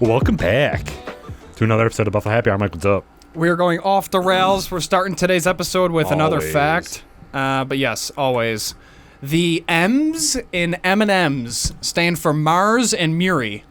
Welcome back to another episode of Buffalo Happy Hour. Mike, what's up? We're going off the rails. We're starting today's episode with another Always. fact. But yes, always. The M's in M&M's stand for Mars and Muri.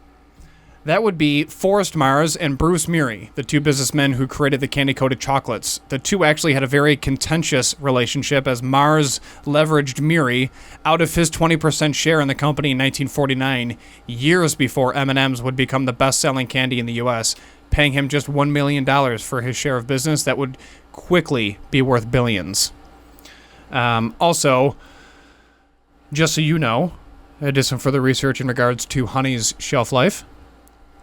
That would be Forrest Mars and Bruce Muri, the two businessmen who created the candy-coated chocolates. The two actually had a very contentious relationship as Mars leveraged Muri out of his 20% share in the company in 1949, years before M&M's would become the best-selling candy in the U.S., paying him just $1 million for his share of business that would quickly be worth billions. Also, just so you know, I did some further research in regards to honey's shelf life.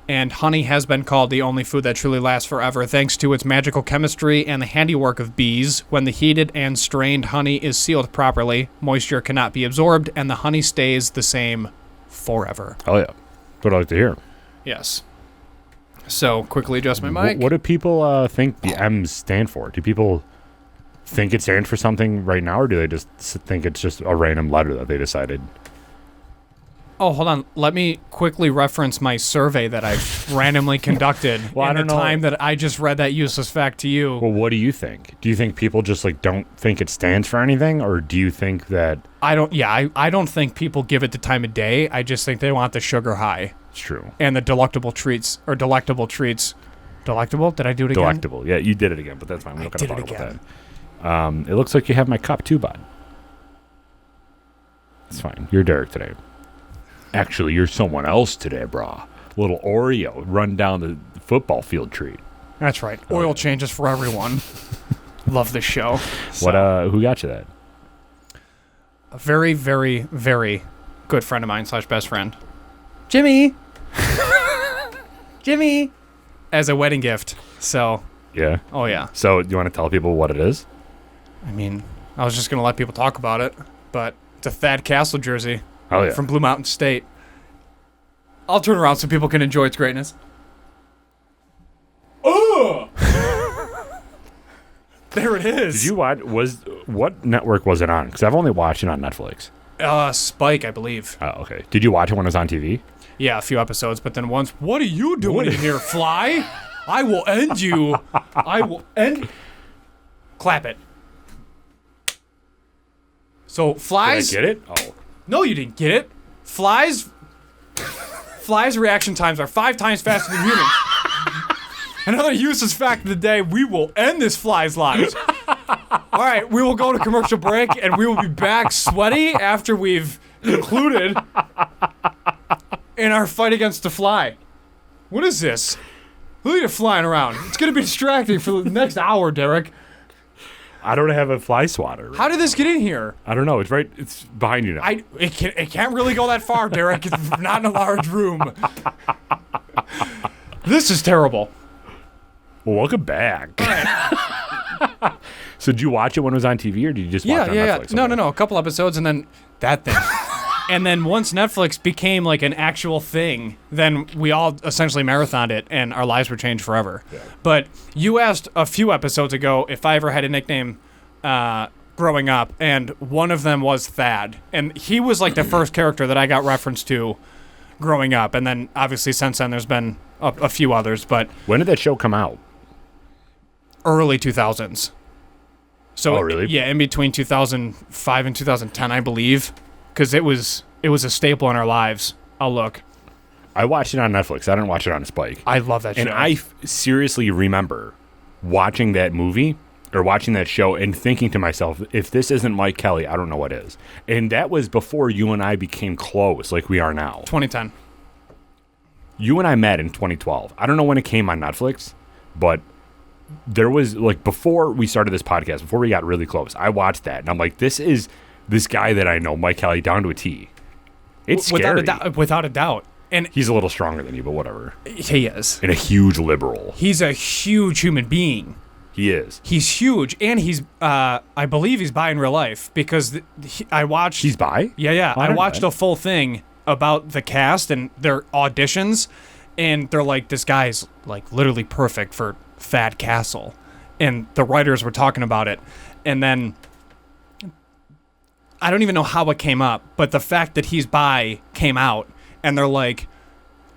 And honey has been called the only food that truly lasts forever thanks to its magical chemistry and the handiwork of bees. When the heated and strained honey is sealed properly, moisture cannot be absorbed, and the honey stays the same forever. Oh, yeah. That's what I like to hear. Yes. So, quickly adjust my mic. What do people think the M's stand for? Do people think it stands for something right now, or do they just think it's just a random letter that they decided? Oh, hold on. Let me quickly reference my survey that I've randomly conducted Well, in the I don't know. time that I just read that useless fact to you. Well, what do you think? Do you think people just don't think it stands for anything, or do you think that I don't think people give it the time of day. I just think they want the sugar high it's true? and the delectable treats. Delectable? Did I do it again? Delectable. Yeah, you did it again, but that's fine. We're not going to did talk it about that. It looks like you have my cup too, bud. It's fine. You're Derek today. Actually, you're someone else today, brah. Little Oreo run down the football field treat. That's right. Oil changes for everyone. Love this show. Who got you that? A very, very, very good friend of mine / best friend. Jimmy. Jimmy. As a wedding gift. So, Yeah. oh yeah. So, do you want to tell people what it is? I mean, I was just going to let people talk about it, but it's a Thad Castle jersey. Oh, yeah. From Blue Mountain State. I'll turn around so people can enjoy its greatness. Oh! There it is. Did you watch? What network was it on? Because I've only watched it on Netflix. Spike, I believe. Oh, okay. Did you watch it when it was on TV? Yeah, a few episodes, but then once, what are you doing in here, fly? I will end you. I will end. Clap it. So, flies. Did I get it? Oh. No, you didn't get it. Flies' reaction times are 5 times faster than humans. Another useless fact of the day, we will end this fly's lives. All right, we will go to commercial break, and we will be back sweaty after we've concluded in our fight against the fly. What is this? Look at it flying around. It's going to be distracting for the next hour, Derek. I don't have a fly swatter. How did this get in here? I don't know. It's right. It's behind you now. It can't really go that far, Derek. It's not in a large room. This is terrible. Well, welcome back. So, did you watch it when it was on TV, or did you just watch it on Netflix? No. A couple episodes, and then that thing. And then once Netflix became like an actual thing, then we all essentially marathoned it, and our lives were changed forever. Yeah. But you asked a few episodes ago if I ever had a nickname growing up, and one of them was Thad. And he was like the first character that I got referenced to growing up. And then obviously since then there's been a few others, but When did that show come out? early 2000s. So Oh, really? Yeah, in between 2005 and 2010, I believe, because it was a staple in our lives. I'll look. I watched it on Netflix. I didn't watch it on Spike. I love that show. And I seriously remember watching that movie or watching that show and thinking to myself, if this isn't Mike Kelly, I don't know what is. And that was before you and I became close like we are now. 2010. You and I met in 2012. I don't know when it came on Netflix, but there was, like, before we started this podcast, before we got really close, I watched that. And I'm like, this is this guy that I know, Mike Kelly, down to a T. It's scary. Without a doubt. And He's a little stronger than you, but whatever. he is. And a huge liberal. He's a huge human being. He is. He's huge, and he's I believe he's bi in real life because I watched. He's bi? Yeah. I I don't watched know. a full thing about the cast and their auditions, and they're like, this guy's like literally perfect for Thad Castle, and the writers were talking about it, and then I don't even know how it came up, but the fact that he's bi came out, and they're like,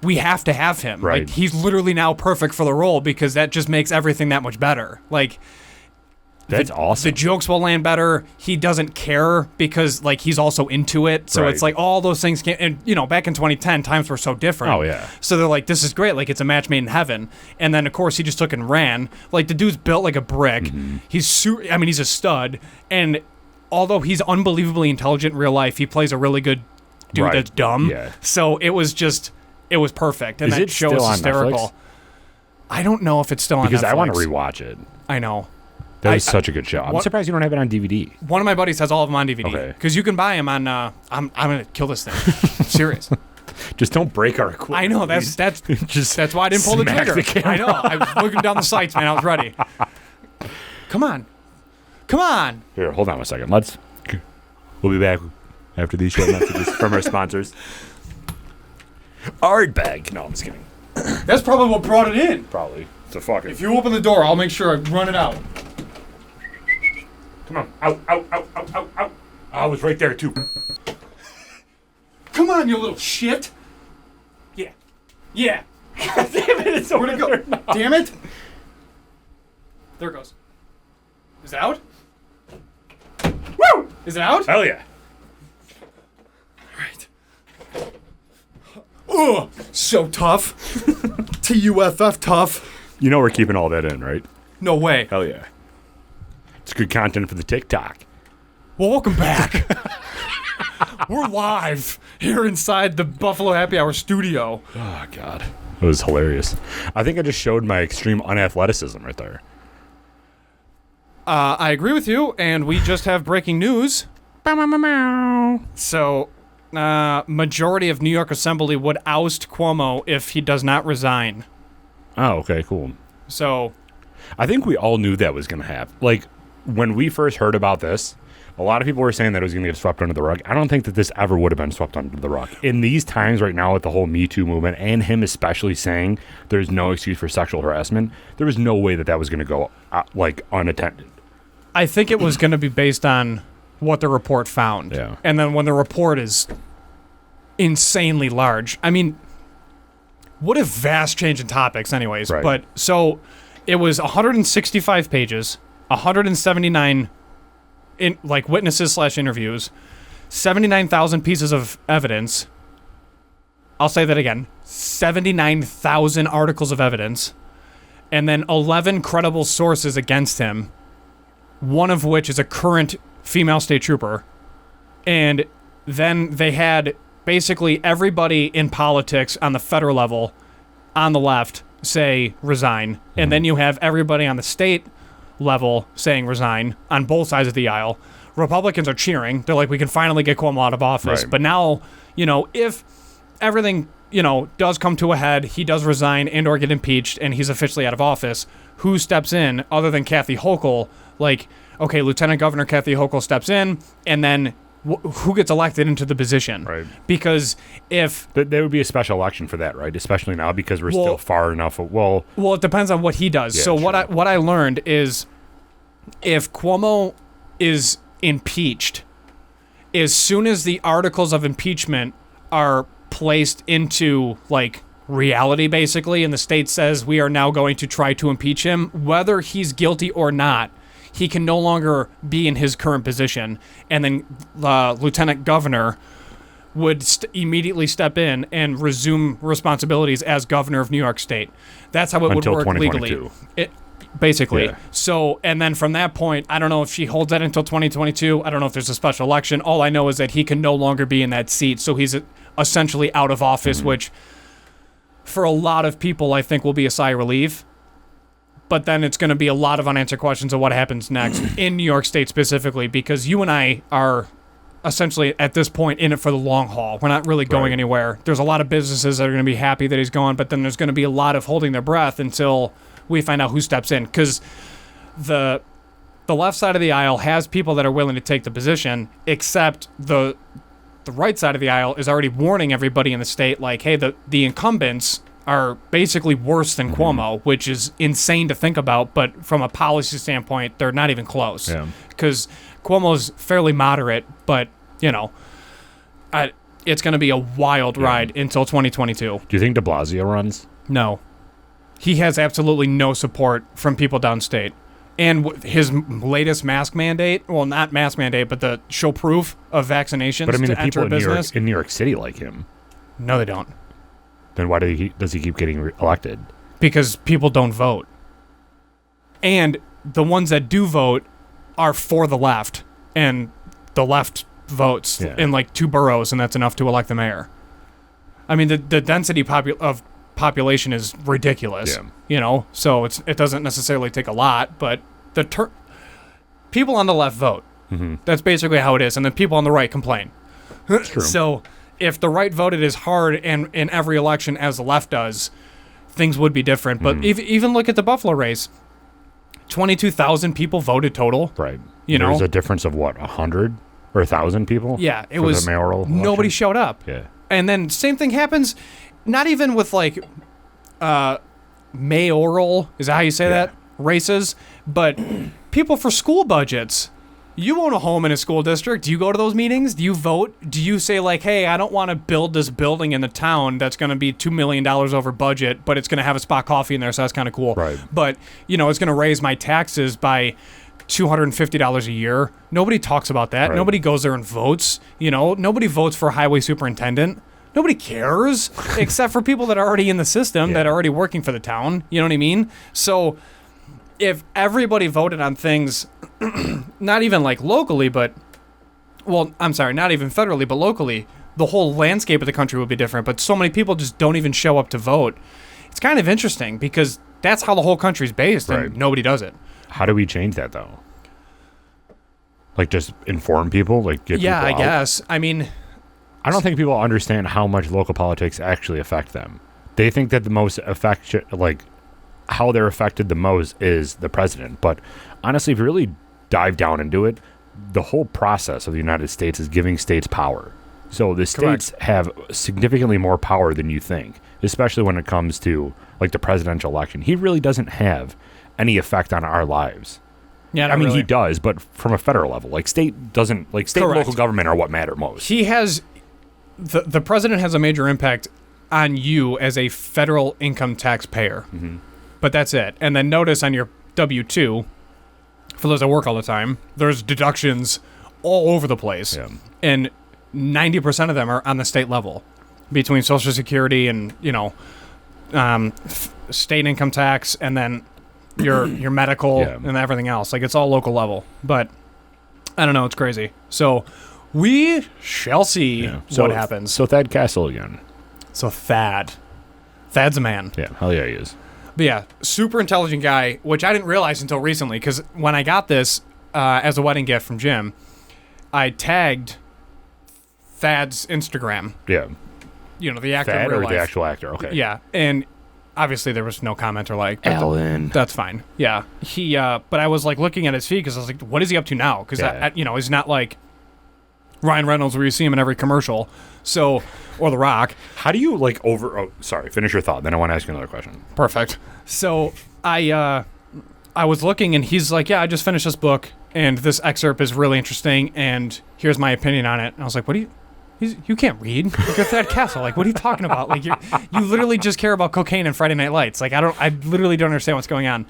we have to have him. Right. Like, he's literally now perfect for the role because that just makes everything that much better. Like, That's awesome. the jokes will land better. He doesn't care because, like, he's also into it. So Right. it's like all those things can, and, you know, back in 2010, times were so different. Oh, yeah. So they're like, this is great. Like, it's a match made in heaven. And then, of course, he just took and ran. Like, the dude's built like a brick. Mm-hmm. He's a stud. And although he's unbelievably intelligent in real life, he plays a really good dude Right. that's dumb. Yeah. So it was perfect. And Is that it show still is on hysterical. Netflix? I don't know if it's still on Because Netflix. I want to rewatch it. I know. That was such a good show. I'm what- surprised you don't have it on DVD. One of my buddies has all of them on DVD. Okay. Because you can buy them on. I'm gonna kill this thing. Serious. Just don't break our equipment. I know that's Just that's why I didn't pull the smack trigger. the camera. I know. I was looking down the sights, man. I was ready. Come on. Here, hold on a second. We'll be back after these short messages from our sponsors. Ardbeg. No, I'm just kidding. That's probably what brought it in. Probably. It's a fucking. If you open the door, I'll make sure I run it out. Come on. Out. Oh, it was right there, too. Come on, you little shit. Yeah. God damn it. It's over Where'd it go? there now. Damn it. There it goes. Is it out? Woo! Is it out? Hell yeah. Right. Ugh, so tough. TUFF tough. You know we're keeping all that in, right? No way. Hell yeah. It's good content for the TikTok. Well, welcome back. We're live here inside the Buffalo Happy Hour studio. Oh, God. It was hilarious. I think I just showed my extreme unathleticism right there. I agree with you, and we just have breaking news. So, majority of New York Assembly would oust Cuomo if he does not resign. Oh, okay, cool. So, I think we all knew that was going to happen. Like, when we first heard about this, a lot of people were saying that it was going to get swept under the rug. I don't think that this ever would have been swept under the rug. In these times right now with the whole Me Too movement and him especially saying there's no excuse for sexual harassment, there was no way that that was going to go, unattended. I think it was going to be based on what the report found. Yeah. And then when the report is insanely large. I mean, what a vast change in topics anyways. Right. But so it was 165 pages, 179 in like witnesses / interviews, 79,000 pieces of evidence. I'll say that again. 79,000 articles of evidence, and then 11 credible sources against him, one of which is a current female state trooper. And then they had basically everybody in politics on the federal level on the left say resign. And then you have everybody on the state level saying resign on both sides of the aisle. Republicans are cheering. They're like, we can finally get Cuomo out of office. Right. But now, if everything, does come to a head, he does resign and or get impeached and he's officially out of office, who steps in other than Kathy Hochul? Like, okay, Lieutenant Governor Kathy Hochul steps in, and then who gets elected into the position? Right. Because if... There would be a special election for that, right? Especially now because we're still far enough. Well, it depends on what he does. Yeah, So true. what I learned is if Cuomo is impeached, as soon as the articles of impeachment are placed into like reality basically, and the state says we are now going to try to impeach him, whether he's guilty or not, he can no longer be in his current position. And then Lieutenant Governor would immediately step in and resume responsibilities as governor of New York State. That's how it Until would work legally. 2022. Basically. Yeah. So, and then from that point, I don't know if she holds that until 2022. I don't know if there's a special election. All I know is that he can no longer be in that seat. So he's essentially out of office, which for a lot of people, I think will be a sigh of relief. But then it's going to be a lot of unanswered questions of what happens next in New York State specifically, because you and I are essentially at this point in it for the long haul. We're not really going Right. anywhere. There's a lot of businesses that are going to be happy that he's gone, but then there's going to be a lot of holding their breath until we find out who steps in, because the left side of the aisle has people that are willing to take the position, except the right side of the aisle is already warning everybody in the state, like, hey, the incumbents are basically worse than Cuomo, which is insane to think about, but from a policy standpoint, they're not even close. Yeah. Because Cuomo's fairly moderate, but, it's going to be a wild ride until 2022. Do you think de Blasio runs? No. He has absolutely no support from people downstate. And his latest mask mandate, well, not mask mandate, but the show proof of vaccinations But I mean, to the enter people a in business. New York City like him. No, they don't. Then why does he keep getting elected? Because people don't vote. And the ones that do vote are for the left. And the left votes in like 2 boroughs, and that's enough to elect the mayor. I mean, the density of population is ridiculous. Yeah. You know, so it doesn't necessarily take a lot, but people on the left vote. Mm-hmm. That's basically how it is, and then people on the right complain. That's true. So if the right voted as hard in every election as the left does, things would be different. But even look at the Buffalo race. 22,000 people voted total. Right. You know? There's a difference of what, 100 or 1,000 people? Yeah, it for was the mayoral election? nobody showed up. Yeah. And then same thing happens, not even with like mayoral, is that how you say that? Races, but people for school budgets. You own a home in a school district. Do you go to those meetings? Do you vote? Do you say like, hey, I don't want to build this building in the town that's going to be $2 million over budget, but it's going to have a spot coffee in there, so that's kind of cool. Right. But, you know, it's going to raise my taxes by $250 a year. Nobody talks about that. Right. Nobody goes there and votes. You know, nobody votes for a highway superintendent. Nobody cares except for people that are already in the system, that are already working for the town. You know what I mean? So if everybody voted on things, not even like locally, but, well, I'm sorry, not even federally, but locally, the whole landscape of the country would be different. But so many people just don't even show up to vote. It's kind of interesting because that's how the whole country's based, and nobody does it. How do we change that, though? Like, just inform people? Like, get people I out? guess. I mean, I don't think people understand how much local politics actually affect them. They think that the most how they're affected the most is the president. But honestly, if you really dive down into it, the whole process of the United States is giving states power. So the states have significantly more power than you think, especially when it comes to like the presidential election. He really doesn't have any effect on our lives. yeah, I mean, really. he does, but from a federal level, like state doesn't, like state and local government are what matter most. He has, the president has a major impact on you as a federal income tax payer. Mm-hmm. But that's it. And then notice on your W-2, for those that work all the time, there's deductions all over the place. Yeah. And 90% of them are on the state level between Social Security and, you know, state income tax and then your medical and everything else. Like, it's all local level. But I don't know. It's crazy. So we shall see what happens. So Thad Castle again. So Thad's a man. Yeah, hell yeah, he is. But yeah, super intelligent guy, which I didn't realize until recently, because when I got this as a wedding gift from Jim, I tagged Thad's Instagram. Yeah. You know, the actor Thad in real or life. the actual actor? Okay. Yeah, and obviously there was no comment or like. Alan. That's fine. Yeah. He, but I was like looking at his feed because I was like, what is he up to now? Because, you know, he's not like Ryan Reynolds where you see him in every commercial. So, or The Rock. How do you like sorry, finish your thought. Then I want to ask you another question. Perfect. So I was looking and he's like, yeah, I just finished this book and this excerpt is really interesting and here's my opinion on it. And I was like, what do you can't read. Like, you're Thad Castle. Like, what are you talking about? Like, you literally just care about cocaine and Friday Night Lights. Like, I literally don't understand what's going on.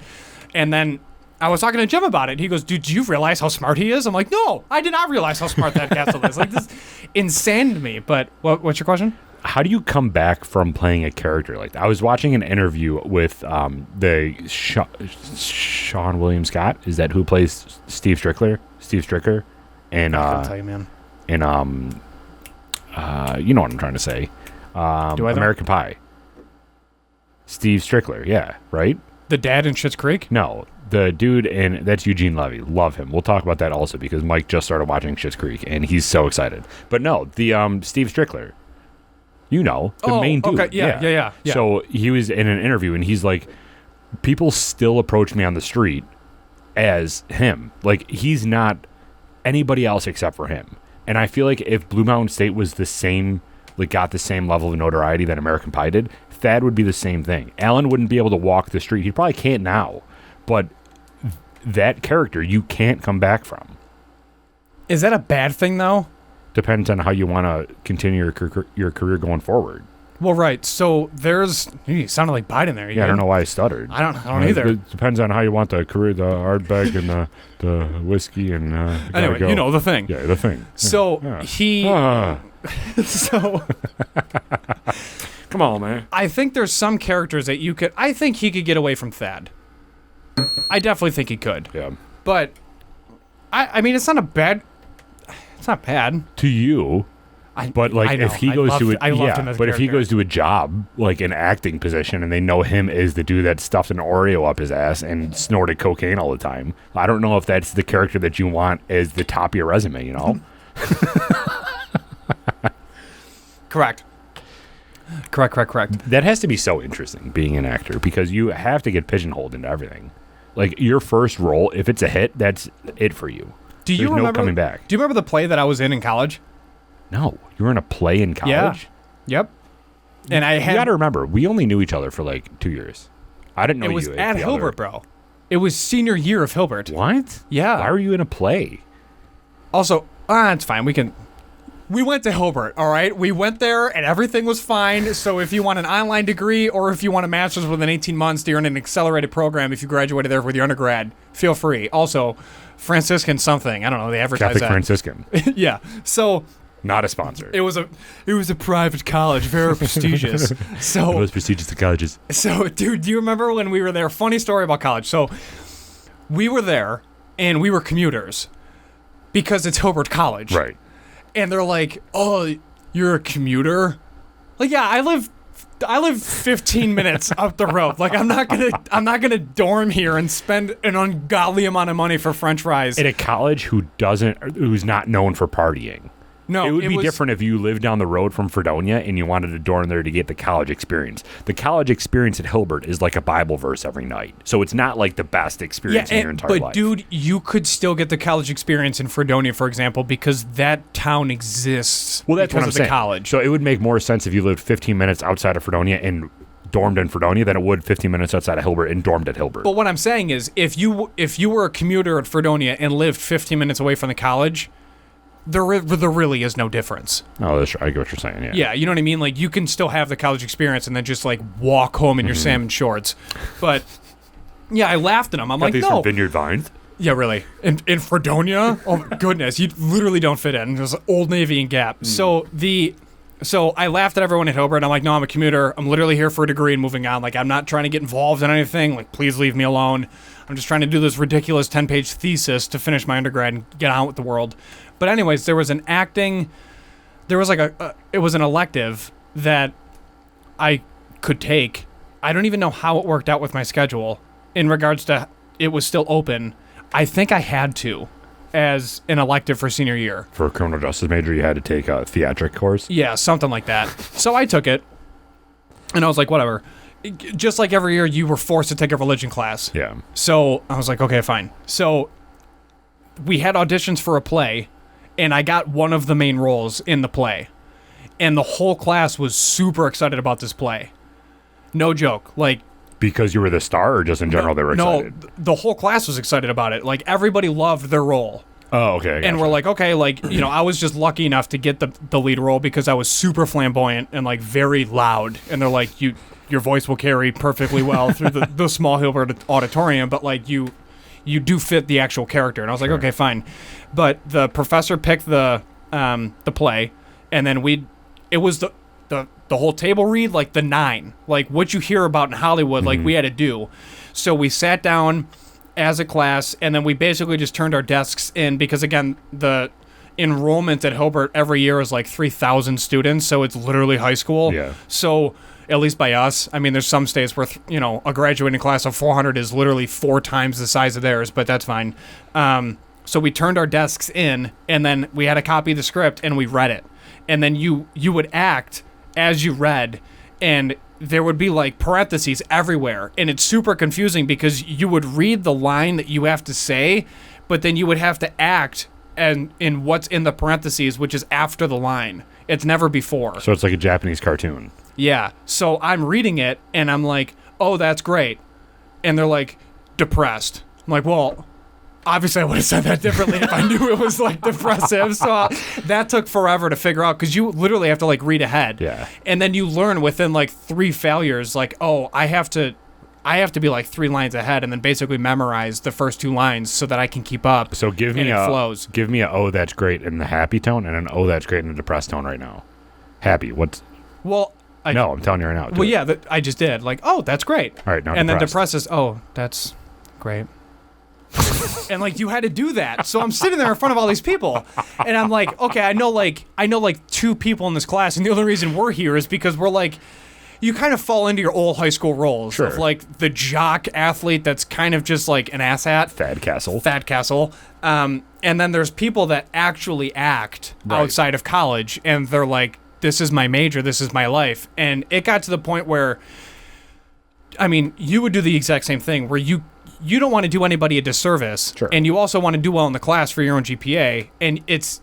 And then I was talking to Jim about it. He goes, dude, do you realize how smart he is? I'm like, no, I did not realize how smart Thad Castle is. Like, this insaned me. But what's your question? How do you come back from playing a character like that? I was watching an interview with the Sean William Scott. Is that who plays Steve Stricker? And I couldn't tell you, man. And you know what I'm trying to say. Do I know? American Pie. Steve Strickler, yeah, right? The dad in Schitt's Creek? No, the dude that's Eugene Levy. Love him. We'll talk about that also because Mike just started watching Schitt's Creek and he's so excited. But no, the Steve Strickler. You know, the main dude. Okay. Yeah. So he was in an interview and he's like, people still approach me on the street as him. Like, he's not anybody else except for him. And I feel like if Blue Mountain State was the same, like got the same level of notoriety that American Pie did, Thad would be the same thing. Alan wouldn't be able to walk the street. He probably can't now. But that character, you can't come back from. Is that a bad thing, though? depends on how you want to continue your career going forward. Well, right. So there's. You sounded like Biden there. I don't know why I stuttered. I don't either. It depends on how you want the career, the hardback and the whiskey and. Anyway, go. you know the thing. Yeah, the thing. So he. So. Come on, man. I think there's some characters that you could. I think he could get away from Thad. I definitely think he could. Yeah. But. I mean, it's not a bad. It's not bad. To you. But like, I know. if he goes to if he character. goes to a job like an acting position, and they know him as the dude that stuffed an Oreo up his ass and snorted cocaine all the time, I don't know if that's the character that you want as the top of your resume. You know. Correct. That has to be so interesting being an actor because you have to get pigeonholed into everything. Like your first role, if it's a hit, that's it for you. There's no coming back. Do you remember the play that I was in college? No, you were in a play in college? Yeah. Yep. And I had. You got to remember, we only knew each other for like 2 years. I didn't know you. It was at Hilbert, bro. It was senior year of Hilbert. What? Yeah. Why were you in a play? Also, it's fine. We went to Hilbert, all right? We went there and everything was fine. So if you want an online degree or if you want a master's within 18 months to earn an accelerated program, if you graduated there with your undergrad, feel free. Also, Franciscan something. I don't know. They advertise Catholic that. Franciscan. Yeah. So not a sponsor. it was a private college, very prestigious. The most prestigious of colleges. So, dude, do you remember when we were there? Funny story about college. So, we were there, and we were commuters because it's Hilbert College. Right. And they're like, "Oh, you're a commuter?" Like, yeah, I live 15 minutes up the road. Like, I'm not gonna dorm here and spend an ungodly amount of money for French fries. At a college who's not known for partying. No, it would be different if you lived down the road from Fredonia and you wanted to dorm there to get the college experience. The college experience at Hilbert is like a Bible verse every night. So it's not like the best experience in your entire life. But dude, you could still get the college experience in Fredonia, for example, because that town exists. Well, that's what I'm saying. College. So it would make more sense if you lived 15 minutes outside of Fredonia and dormed in Fredonia than it would 15 minutes outside of Hilbert and dormed at Hilbert. But what I'm saying is, if you were a commuter at Fredonia and lived 15 minutes away from the college, there really is no difference. Oh, that's right. I get what you're saying. Yeah. Yeah, you know what I mean? Like, you can still have the college experience and then just, like, walk home in your salmon shorts. But, yeah, I laughed at him. I'm Got like, these no. from Vineyard Vines? Yeah, really. In Fredonia? Oh, goodness. You literally don't fit in. There's Old Navy and Gap. So I laughed at everyone at Hilbert. I'm like, no, I'm a commuter. I'm literally here for a degree and moving on. Like, I'm not trying to get involved in anything. Like, please leave me alone. I'm just trying to do this ridiculous 10-page thesis to finish my undergrad and get on with the world. But anyways, there was an elective that I could take. I don't even know how it worked out with my schedule in regards to it was still open. I think I had to as an elective for senior year. For a criminal justice major, you had to take a theatric course? Yeah, something like that. So I took it, and I was like, whatever. Just like every year, you were forced to take a religion class. Yeah. So I was like, okay, fine. So we had auditions for a play, and I got one of the main roles in the play. And the whole class was super excited about this play. No joke. Like, because you were the star, or just in general they were excited? No, the whole class was excited about it. Like, everybody loved their role. Oh, okay. And we're like, okay, like, you know, I was just lucky enough to get the lead role because I was super flamboyant and, like, very loud. And they're like, your voice will carry perfectly well through the small Hilbert auditorium, but, like, you do fit the actual character. And I was like, okay, fine. But the professor picked the play, and then it was the whole table read, like the 9, like what you hear about in Hollywood, like we had to do. So we sat down as a class, and then we basically just turned our desks in because, again, the enrollment at Hilbert every year is like 3,000 students, so it's literally high school. Yeah. So at least by us, I mean, there's some states where, a graduating class of 400 is literally 4 times the size of theirs, but that's fine. So we turned our desks in, and then we had a copy of the script, and we read it. And then you would act as you read, and there would be like parentheses everywhere, and it's super confusing because you would read the line that you have to say, but then you would have to act in what's in the parentheses, which is after the line. It's never before. So it's like a Japanese cartoon. Yeah. So I'm reading it, and I'm like, oh, that's great. And they're like, depressed. I'm like, well, obviously I would have said that differently if I knew it was like depressive. So that took forever to figure out because you literally have to like read ahead. Yeah. And then you learn within like 3 failures, like, oh, I have to be like 3 lines ahead and then basically memorize the first 2 lines so that I can keep up. So give me flows. Give me a oh that's great in the happy tone and an oh that's great in the depressed tone right now. Happy. What's Well, no, I'm telling you right now. Well, yeah, I just did. Like, oh, that's great. All right, now and depressed. then depressed is, oh, that's great. And like you had to do that. So I'm sitting there in front of all these people and I'm like, okay, I know like 2 people in this class and the only reason we're here is because we're like you kind of fall into your old high school roles of like the jock athlete that's kind of just like an asshat. Thad Castle. And then there's people that actually act outside of college and they're like, this is my major, this is my life. And it got to the point where, I mean, you would do the exact same thing where you don't want to do anybody a disservice. Sure. And you also want to do well in the class for your own GPA. And it's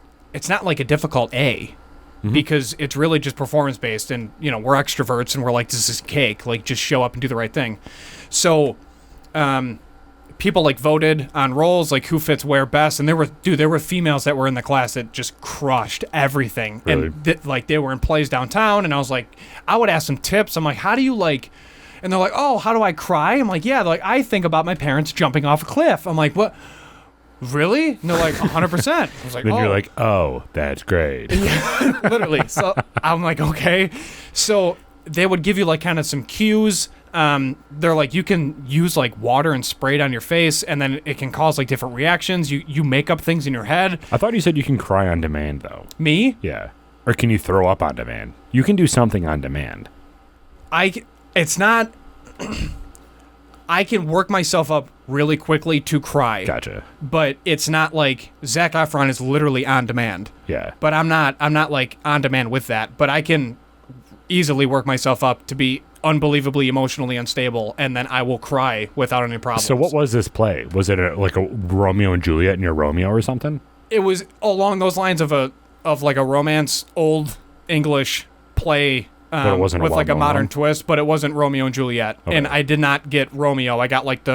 not like a difficult A. Because it's really just performance-based, and, you know, we're extroverts, and we're like, this is cake. Like, just show up and do the right thing. So, people, like, voted on roles, like, who fits where best, and there were females that were in the class that just crushed everything. Really? And, they were in plays downtown, and I was like, I would ask them tips. I'm like, how do you, like... And they're like, oh, how do I cry? I'm like, yeah. They're like, I think about my parents jumping off a cliff. I'm like, what? Really? And they're like, 100%. I was like, then you're like, oh, that's great. Yeah, literally. So I'm like, okay. So they would give you like kind of some cues. They're like, you can use like water and spray it on your face, and then it can cause like different reactions. You make up things in your head. I thought you said you can cry on demand, though. Me? Yeah. Or can you throw up on demand? You can do something on demand. It's not... I can work myself up really quickly to cry. Gotcha. But it's not like Zac Efron is literally on demand. Yeah. But I'm not like on demand with that. But I can easily work myself up to be unbelievably emotionally unstable, and then I will cry without any problem. So what was this play? Was it like a Romeo and Juliet and your Romeo or something? It was along those lines of like a romance, old English play. But it wasn't with like a modern one? twist, but it wasn't Romeo and Juliet. Okay. And I did not get Romeo. I got like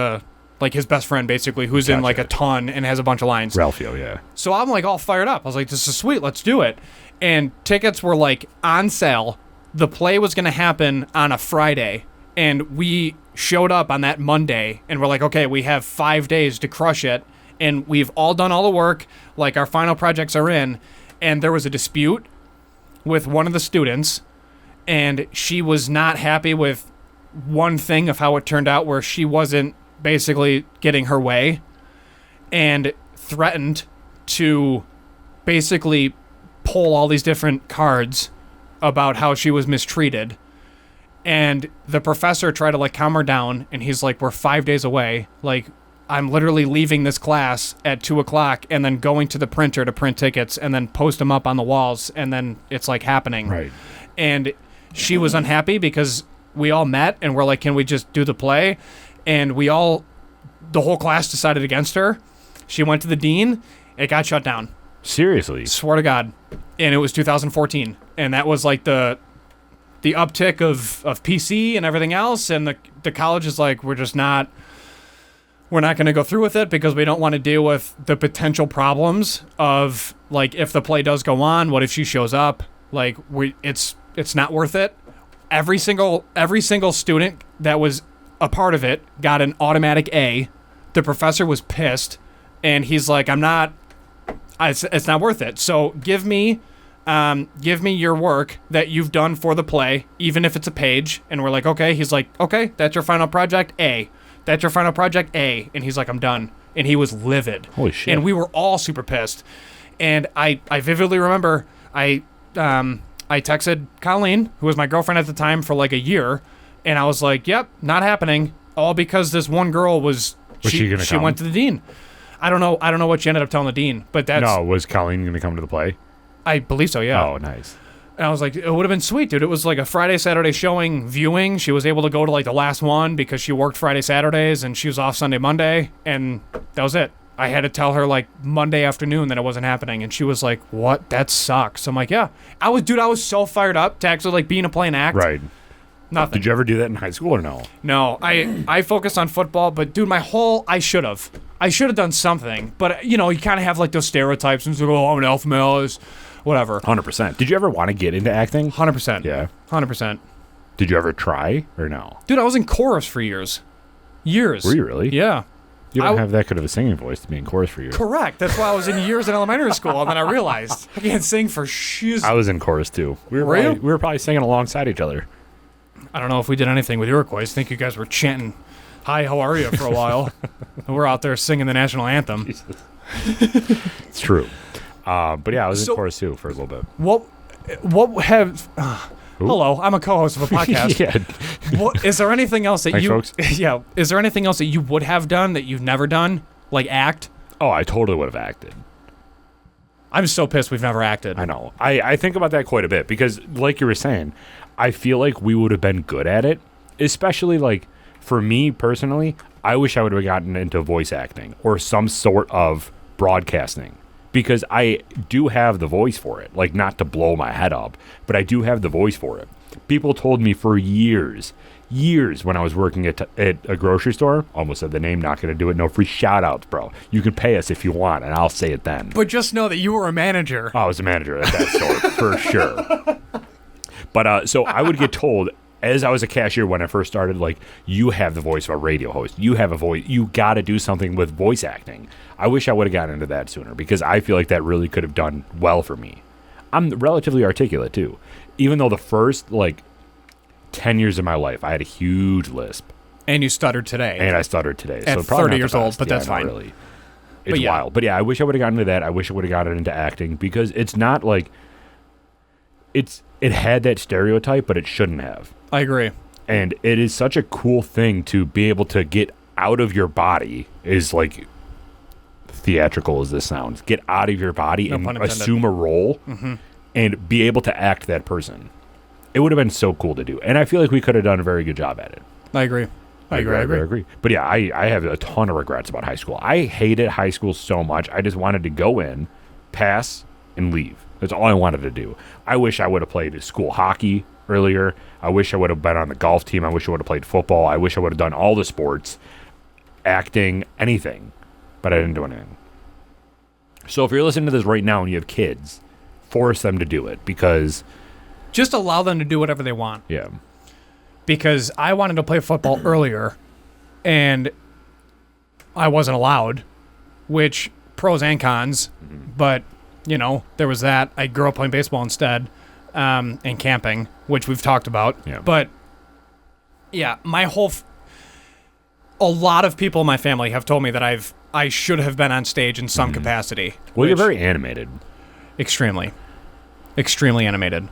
his best friend basically, who's in like a ton and has a bunch of lines. Ralphio, yeah. So I'm like all fired up. I was like, this is sweet. Let's do it. And tickets were like on sale. The play was going to happen on a Friday. And we showed up on that Monday and we're like, okay, we have 5 days to crush it. And we've all done all the work. Like our final projects are in. And there was a dispute with one of the students. And she was not happy with one thing of how it turned out, where she wasn't basically getting her way, and threatened to basically pull all these different cards about how she was mistreated. And the professor tried to like calm her down, and he's like, we're 5 days away. Like, I'm literally leaving this class at 2:00 and then going to the printer to print tickets and then post them up on the walls, and then it's like happening. Right. And she was unhappy because we all met and we're like, can we just do the play? And the whole class decided against her. She went to the dean. It got shut down. Seriously? Swear to God. And it was 2014. And that was like the uptick of PC and everything else. And the college is like, we're not going to go through with it because we don't want to deal with the potential problems of like, if the play does go on, what if she shows up? Like, it's not worth it. Every single student that was a part of it got an automatic A. The professor was pissed, and he's like, it's not worth it. So give me your work that you've done for the play, even if it's a page. And we're like, okay. He's like, okay, that's your final project, A. That's your final project, A. And he's like, I'm done. And he was livid. Holy shit. And we were all super pissed. And I vividly remember I texted Colleen, who was my girlfriend at the time, for like a year, and I was like, yep, not happening. All because this one girl she went to the dean. I don't know what she ended up telling the dean, but was Colleen going to come to the play? I believe so, yeah. Oh, nice. And I was like, it would have been sweet, dude. It was like a Friday, Saturday showing, viewing. She was able to go to like the last one because she worked Friday, Saturdays, and she was off Sunday, Monday, and that was it. I had to tell her like Monday afternoon that it wasn't happening, and she was like, what? That sucks. I'm like, yeah. I was so fired up to actually like be in a play and act. Right. Nothing. Did you ever do that in high school or no? No, I focused on football, but dude, I should have done something. But you kind of have like those stereotypes and say, oh, I'm an alpha male, is whatever. 100%. Did you ever want to get into acting? 100%. Yeah. 100%. Did you ever try or no? Dude, I was in chorus for years. Years. Were you really? Yeah. You don't have that good of a singing voice to be in chorus for you. Correct. That's why I was in years in elementary school, and then I realized I can't sing for shiz. I was in chorus too. We were probably singing alongside each other. I don't know if we did anything with Iroquois. I think you guys were chanting, "Hi, how are you?" for a while. And we're out there singing the national anthem. It's true. But yeah, I was in chorus too for a little bit. What have... hello, I'm a co-host of a podcast. Yeah. Is there anything else that Thanks, folks. Yeah. Is there anything else that you would have done that you've never done? Like act? Oh, I totally would have acted. I'm so pissed we've never acted. I know. I think about that quite a bit because, like you were saying, I feel like we would have been good at it. Especially, like, for me personally, I wish I would have gotten into voice acting or some sort of broadcasting. Because I do have the voice for it. Like, not to blow my head up, but I do have the voice for it. People told me for years when I was working at a grocery store, almost said the name, not going to do it, no free shout-outs, bro. You can pay us if you want, and I'll say it then. But just know that you were a manager. I was a manager at that store, for sure. But, so I would get told, as I was a cashier when I first started, like, you have the voice of a radio host. You have a voice. You got to do something with voice acting. I wish I would have gotten into that sooner because I feel like that really could have done well for me. I'm relatively articulate, too. Even though the first, 10 years of my life, I had a huge lisp. And you stuttered today. And I stuttered today. At so probably 30 not years the old, best. but that's fine. Really. It's wild. But yeah, I wish I would have gotten into that. I wish I would have gotten into acting because it's not like... It had that stereotype, but it shouldn't have. I agree. And it is such a cool thing to be able to get out of your body, is like theatrical as this sounds. Get out of your body and assume a role and be able to act that person. It would have been so cool to do. And I feel like we could have done a very good job at it. I agree. I agree. But yeah, I have a ton of regrets about high school. I hated high school so much. I just wanted to go in, pass, and leave. That's all I wanted to do. I wish I would have played school hockey earlier. I wish I would have been on the golf team. I wish I would have played football. I wish I would have done all the sports, acting, anything. But I didn't do anything. So if you're listening to this right now and you have kids, force them to do it because... Just allow them to do whatever they want. Yeah. Because I wanted to play football earlier, and I wasn't allowed, which pros and cons, but... there was that. I grew up playing baseball instead, and camping, which we've talked about. Yeah. But, yeah, a lot of people in my family have told me that I should have been on stage in some capacity. Well, you're very animated. Extremely. Extremely animated.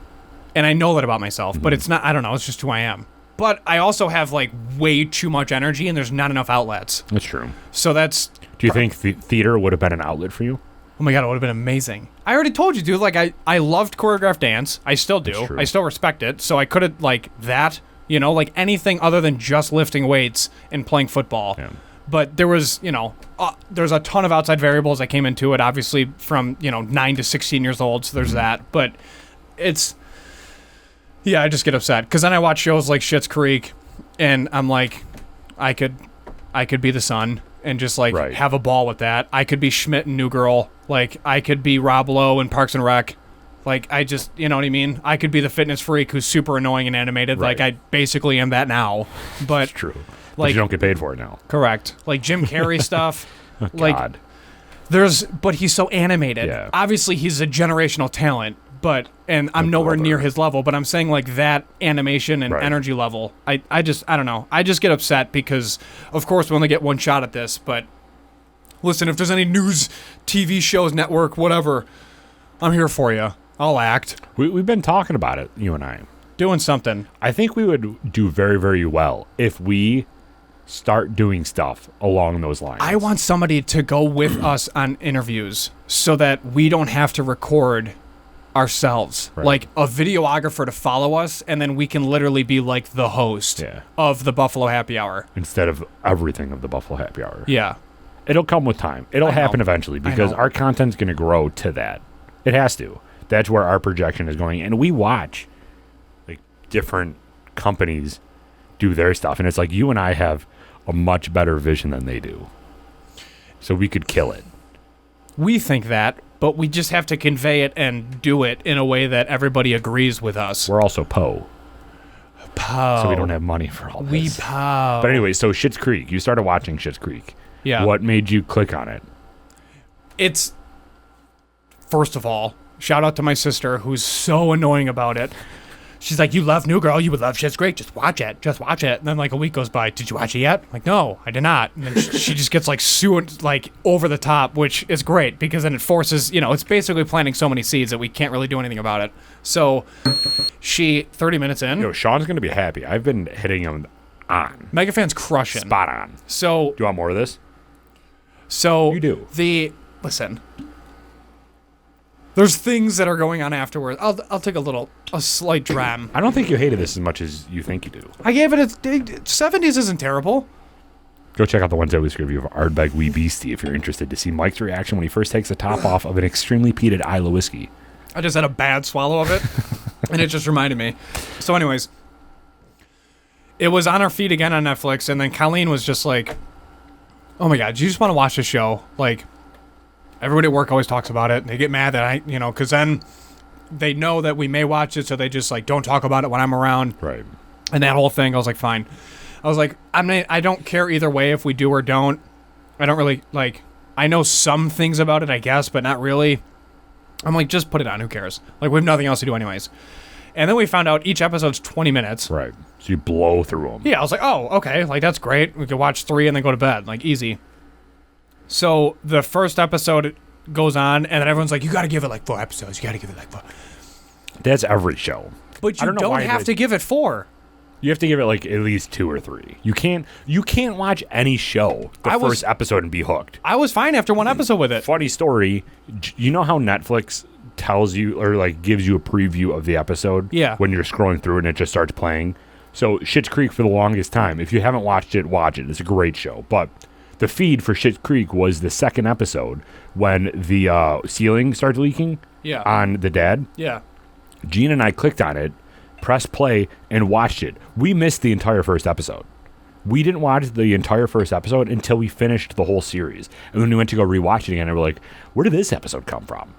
And I know that about myself, but it's not, I don't know, it's just who I am. But I also have, way too much energy, and there's not enough outlets. That's true. So that's... Do you think theater would have been an outlet for you? Oh my God, it would have been amazing. I already told you, dude. I loved choreographed dance. I still do. I still respect it. So I could have, that, anything other than just lifting weights and playing football. Yeah. But there was, there's a ton of outside variables that came into it, obviously, from, 9 to 16 years old. So there's that. But it's, yeah, I just get upset. Because then I watch shows like Schitt's Creek, and I'm like, I could be the son. And just have a ball with that. I could be Schmidt in New Girl. I could be Rob Lowe in Parks and Rec. I just, you know what I mean? I could be the fitness freak who's super annoying and animated. Right. I basically am that now. But it's true. But you don't get paid for it now. Correct. Jim Carrey stuff. Oh, God. But he's so animated. Yeah. Obviously, he's a generational talent. And I'm nowhere near his level, but I'm saying that animation and energy level, I don't know. I just get upset because, of course, we only get one shot at this, but listen, if there's any news, TV shows, network, whatever, I'm here for you. I'll act. We've been talking about it, you and I. Doing something. I think we would do very, very well if we start doing stuff along those lines. I want somebody to go with us on interviews so that we don't have to record ourselves, a videographer to follow us, and then we can literally be the host of the Buffalo Happy Hour instead of everything of the Buffalo Happy Hour. Yeah, it'll come with time. It'll happen eventually because our content's going to grow to that. It has to. That's where our projection is going, and we watch different companies do their stuff, and it's like you and I have a much better vision than they do, so we could kill it. We think that, but we just have to convey it and do it in a way that everybody agrees with us. We're also Poe, Poe. so we don't have money for all this. We Poe. But anyway, so Schitt's Creek. You started watching Schitt's Creek. Yeah. What made you click on it? It's, first of all, shout out to my sister who's so annoying about it. She's like, you love New Girl, you would love Schitt's Creek, just watch it. And then like a week goes by, did you watch it yet? I'm like, no, I did not. And then she just gets like like over the top, which is great because then it forces, it's basically planting so many seeds that we can't really do anything about it. So she, 30 minutes in. Yo, Sean's going to be happy. I've been hitting him on. Mega Fan's crushing. Spot on. So. Do you want more of this? So. You do. Listen. There's things that are going on afterwards. I'll take a slight dram. I don't think you hated this as much as you think you do. I gave it 70s isn't terrible. Go check out the Wednesday Whiskey review of Ardbeg Wee Beastie if you're interested to see Mike's reaction when he first takes the top off of an extremely peated Isla whiskey. I just had a bad swallow of it, and it just reminded me. So anyways, it was on our feed again on Netflix, and then Colleen was just like, oh my God, do you just want to watch this show? Like, everybody at work always talks about it. And they get mad that because then they know that we may watch it, so they just like don't talk about it when I'm around. Right. And that whole thing, I was like, fine. I was like, I don't care either way if we do or don't. I don't really like. I know some things about it, I guess, but not really. I'm like, just put it on. Who cares? Like, we have nothing else to do anyways. And then we found out each episode's 20 minutes. Right. So you blow through them. Yeah, I was like, oh, okay. Like, that's great. We could watch 3 and then go to bed. Like, easy. So the first episode goes on, and then everyone's like, you got to give it like 4 episodes. You got to give it like 4. That's every show. But you don't have to give it 4. You have to give it like at least 2 or 3. You can't watch any show first episode and be hooked. I was fine after 1 episode with it. Funny story. You know how Netflix tells you or like gives you a preview of the episode? Yeah. When you're scrolling through and it just starts playing. So Schitt's Creek for the longest time. If you haven't watched it, watch it. It's a great show. But the feed for Schitt's Creek was the second episode when the ceiling started leaking on the dad. Yeah. Gene and I clicked on it, pressed play, and watched it. We missed the entire first episode. We didn't watch the entire first episode until we finished the whole series. And then we went to go rewatch it again, and we're like, where did this episode come from?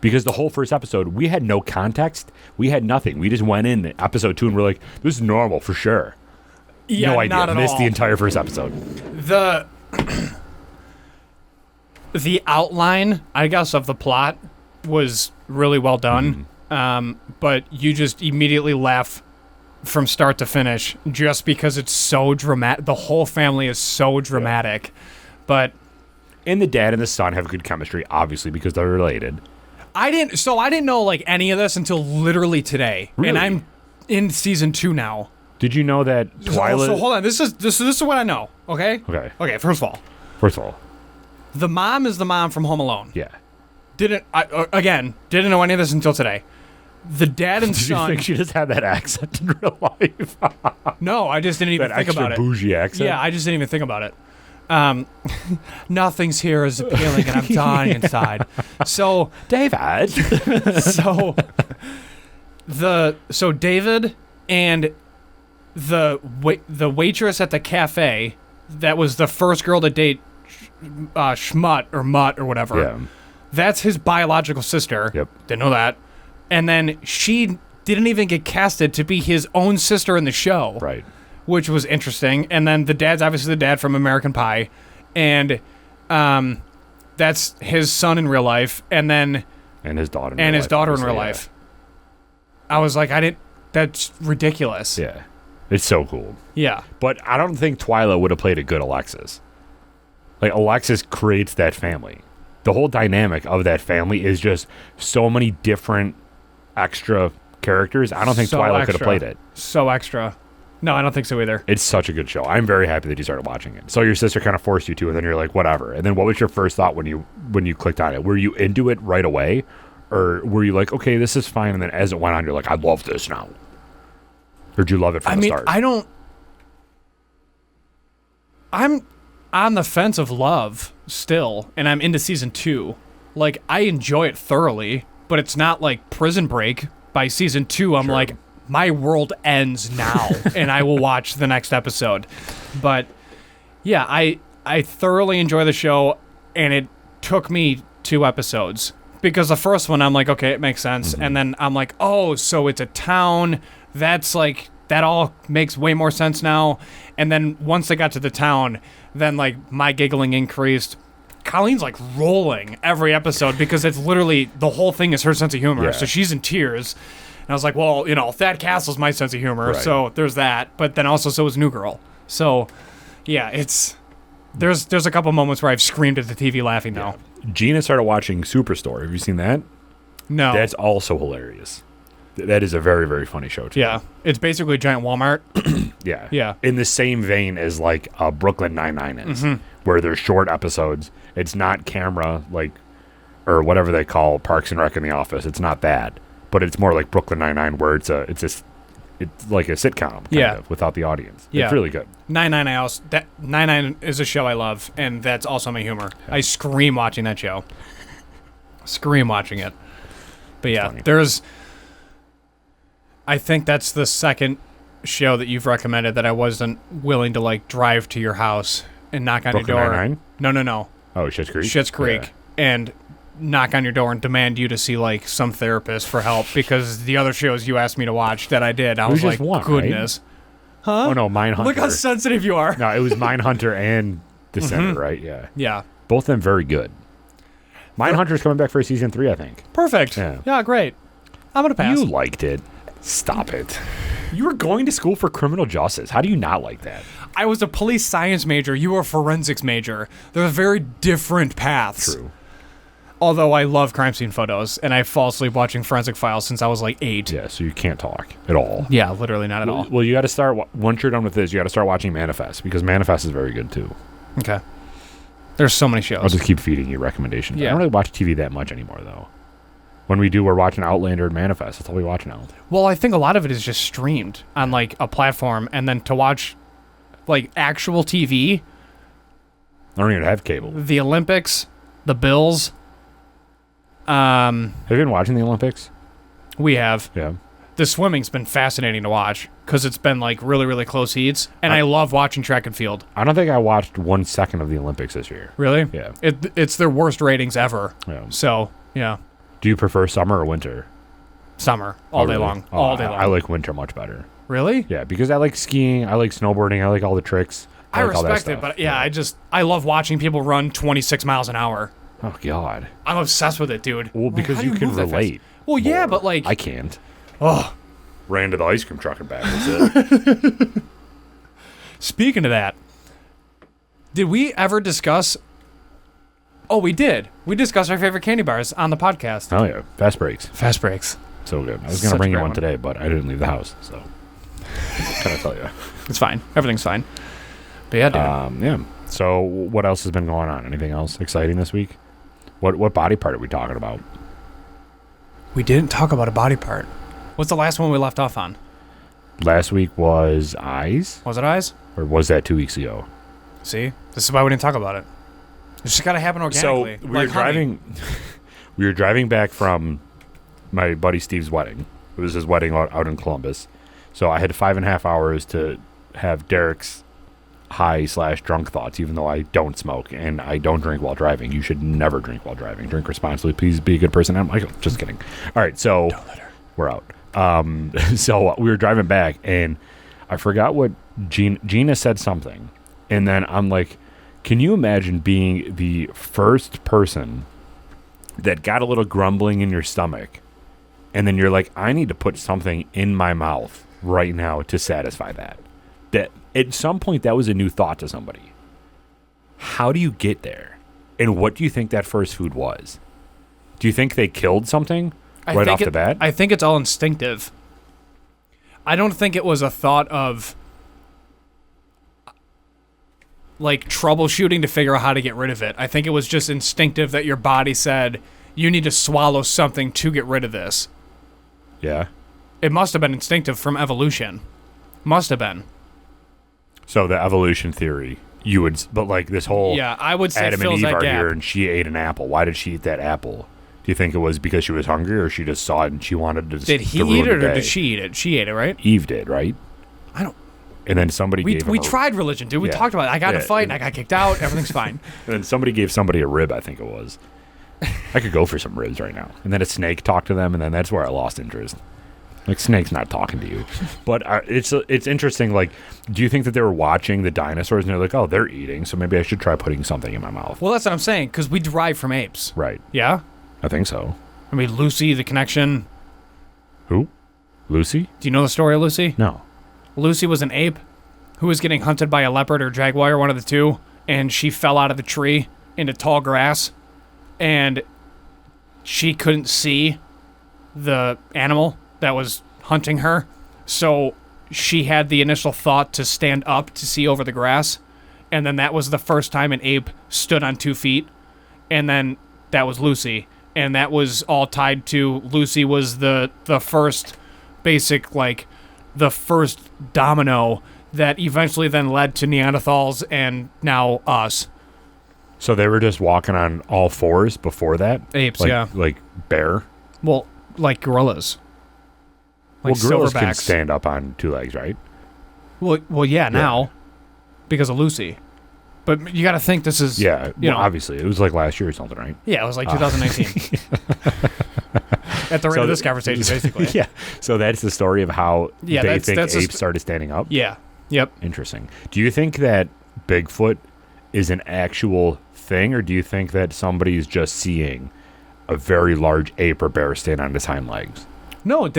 Because the whole first episode, we had no context. We had nothing. We just went in episode 2 and we're like, this is normal for sure. Yeah, no idea. Not at Missed all. the entire first episode. The outline, I guess, of the plot was really well done. But you just immediately laugh from start to finish just because it's so dramatic. The whole family is so dramatic. Yeah. But and the dad and the son have good chemistry, obviously, because they're related. I didn't know like any of this until literally today. Really? And I'm in season 2 now. Did you know that Twyla... So hold on. This is what I know, okay? Okay, first of all. The mom is the mom from Home Alone. Yeah. Didn't know any of this until today. The dad and son... Did you think she just had that accent in real life? No, I just didn't even think about it. That extra bougie accent? Yeah, I just didn't even think about it. Nothing's here as appealing, and I'm dying inside. So David. so David and the waitress at the cafe that was the first girl to date Schmutt or Mutt or whatever. Yeah. That's his biological sister. Yep. Didn't know that. And then she didn't even get casted to be his own sister in the show. Right. Which was interesting. And then the dad's obviously the dad from American Pie. And that's his son in real life. And his daughter in real life. I was like, that's ridiculous. Yeah. It's so cool. Yeah. But I don't think Twyla would have played a good Alexis. Like, Alexis creates that family. The whole dynamic of that family is just so many different extra characters. I don't think Twyla could have played it. So extra. No, I don't think so either. It's such a good show. I'm very happy that you started watching it. So your sister kind of forced you to, and then you're like, whatever. And then what was your first thought when you clicked on it? Were you into it right away? Or were you like, okay, this is fine, and then as it went on, you're like, I love this now? Or did you love it from the start? I'm on the fence of love still, and I'm into season 2. Like, I enjoy it thoroughly, but it's not like Prison Break. By season 2, I'm like, my world ends now, and I will watch the next episode. But yeah, I thoroughly enjoy the show, and it took me 2 episodes because the first one I'm like, okay, it makes sense, and then I'm like, oh, so it's a town. That's like that all makes way more sense now. And then once I got to the town, then like my giggling increased. Colleen's like rolling every episode because it's literally the whole thing is her sense of humor. Yeah. So she's in tears. And I was like, well, Thad Castle's my sense of humor. Right. So there's that. But then also so is New Girl. So yeah, there's a couple moments where I've screamed at the TV laughing now. Gina started watching Superstore. Have you seen that? No. That's also hilarious. That is a very, very funny show, too. Yeah. It's basically a giant Walmart. Yeah. Yeah. In the same vein as, like, Brooklyn Nine-Nine is, where they're short episodes. It's not camera, like, or whatever they call Parks and Rec in the office. It's not that. But it's more like Brooklyn Nine-Nine, where it's like a sitcom, kind of, without the audience. Yeah. It's really good. 99 is a show I love, and that's also my humor. I scream watching that show. Scream watching it. But yeah, Funny. I think that's the second show that you've recommended that I wasn't willing to like drive to your house and knock on Brooklyn your door. Nine-Nine? No. Oh, Schitt's Creek? Schitt's Creek. Yeah. And knock on your door and demand you to see like some therapist for help because the other shows you asked me to watch that I did, I was just like, one, goodness. Huh? Oh, no, Mindhunter. Look how sensitive you are. No, it was Mindhunter and Descender, right? Yeah. Yeah. Both of them very good. Mindhunter's coming back for season 3, I think. Perfect. Yeah. Great. I'm going to pass. You liked it. Stop it. You were going to school for criminal justice. How do you not like that? I was a police science major. You were a forensics major. They're very different paths. True. Although I love crime scene photos, and I fall asleep watching Forensic Files since I was like 8. Yeah, so you can't talk at all. Yeah, literally not at all. Well, you got to start, once you're done with this, you got to start watching Manifest, because Manifest is very good, too. Okay. There's so many I'll shows. just keep feeding you recommendations. I Yeah. don't really watch TV that much anymore, though. When we do, we're watching Outlander and Manifest. That's all we watch now. Well, I think a lot of it is just streamed on like a platform, and then to watch like actual TV, I don't even have cable. the Olympics, the Bills. Have you been watching the Olympics? We have. Yeah. The swimming's been fascinating to watch because it's been like really, really close heats, and I love watching track and field. I don't think I watched 1 second of the Olympics this year. Really? Yeah. It's their worst ratings ever. Yeah. So yeah, Do you prefer summer or winter? summer all day really? long, Oh, all day long. I like winter much better. Really? Yeah, because I like skiing, I like snowboarding, I like all the tricks. I like all that respect it, stuff. but yeah, I love watching people run 26 miles an hour. Oh, God. I'm obsessed with it, dude. Well, because how you do can move that fast? relate. Well, yeah, more. but like, I can't. oh, Ran to the ice cream truck and back. That's it. speaking of that, did we ever discuss? Oh, we did. We discussed our favorite candy bars on the podcast. Oh, yeah. Fast breaks. Fast breaks. So good. I was Such going to a bring you great one one. today, but I didn't leave the house, so. Can I tell you? It's fine. Everything's fine. But yeah, dude. Yeah. So, what else has been going on? Anything else exciting this week? What body part are we talking about? We didn't talk about a body part. What's the last one we left off on? Last week was eyes? Was it eyes? Or was that 2 weeks ago? See, this is why we didn't talk about it. It's just gotta happen organically. So we like were honey. driving. We were driving back from my buddy Steve's wedding. It was his wedding out in Columbus. So I had 5.5 hours to have Derek's high/drunk thoughts, even though I don't smoke and I don't drink while driving. You should never drink while driving. Drink responsibly. Please be a good person. I'm like, just kidding. All right, so Don't let her. we're out. So we were driving back, and I forgot what Gina said something, and then I'm like, can you imagine being the first person that got a little grumbling in your stomach, and then you're like, I need to put something in my mouth right now to satisfy that? That at some point that was a new thought to somebody. How do you get there? And what do you think that first food was? Do you think they killed something right off the bat? I think it's all instinctive. I don't think it was a thought of like troubleshooting to figure out how to get rid of it. I think it was just instinctive that your body said, you need to swallow something to get rid of this. Yeah. It must have been instinctive from evolution. Must have been. So the evolution theory, you would, but like this whole Yeah, I would say it Adam and fills Eve that are gap. here and she ate an apple. Why did she eat that apple? Do you think it was because she was hungry, or she just saw it and she wanted to? Did he to ruin eat it, the or day? did she eat it? She ate it, right? Eve did, right? I don't. And then somebody We gave him tried religion, dude. We Yeah. talked about it. I got in a Yeah. fight and I got kicked out. Everything's fine. And then somebody gave somebody a rib, I think it was. I could go for some ribs right now. And then a snake talked to them, and then that's where I lost interest. Like, snake's not talking to you. But it's interesting. Like, do you think that they were watching the dinosaurs and they're like, oh, they're eating, so maybe I should try putting something in my mouth? Well, that's what I'm saying, because we derive from apes. Right. Yeah? I think so. I mean, Lucy, the connection. Who? Lucy? Do you know the story of Lucy? No. Lucy was an ape who was getting hunted by a leopard or jaguar, one of the two, and she fell out of the tree into tall grass, and she couldn't see the animal that was hunting her, so she had the initial thought to stand up to see over the grass, and then that was the first time an ape stood on 2 feet, and then that was Lucy, and that was all tied to Lucy was the first basic, like, the first domino that eventually then led to Neanderthals and now us. So they were just walking on all fours before that? Apes, like, yeah. Like bear? Well, like gorillas. Like Well, gorillas can silverbacks. stand up on 2 legs, right? Well, yeah, now because of Lucy. But you got to think this is Yeah, you well, know, obviously. It was like last year or something, right? yeah, it was like 2019. At the rate So of this the- conversation, basically. Yeah. So that's the story of how Yeah, they that's- think that's a apes started standing up? Yeah. Yep. Interesting. Do you think that Bigfoot is an actual thing, or do you think that somebody's just seeing a very large ape or bear stand on its hind legs? No,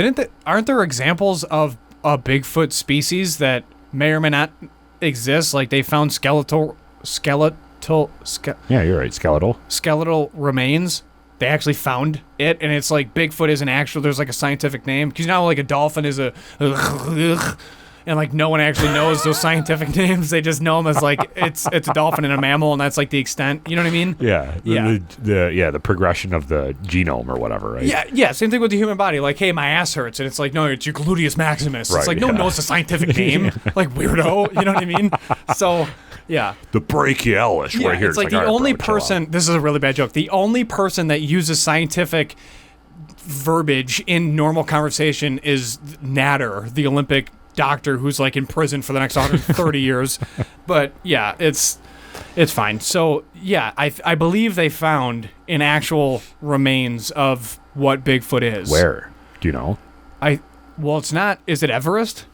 aren't there examples of a Bigfoot species that may or may not exist? Like they found skeletal Yeah, you're right. Skeletal. remains. They actually found it, and it's like Bigfoot is an actual. There's like a scientific name, because you know how, like a dolphin is a, and like no one actually knows those scientific names. They just know them as like it's a dolphin and a mammal, and that's like the extent. You know what I mean? Yeah. Yeah. The progression of the genome or whatever, right? Yeah. Same thing with the human body. Like, hey, my ass hurts, and it's like, no, it's your gluteus maximus. Right, It's like no one yeah. knows the scientific name. Like weirdo. You know what I mean? So yeah. The brachialis Yeah, right here. it's like all the right, only bro, chill out. person. This is a really bad joke. The only person that uses scientific verbiage in normal conversation is Natter, the Olympic doctor who's like in prison for the next 130 years. But yeah, it's fine. So yeah, I believe they found an actual remains of what Bigfoot is. Where? Do you know? Well, it's not. Is it Everest?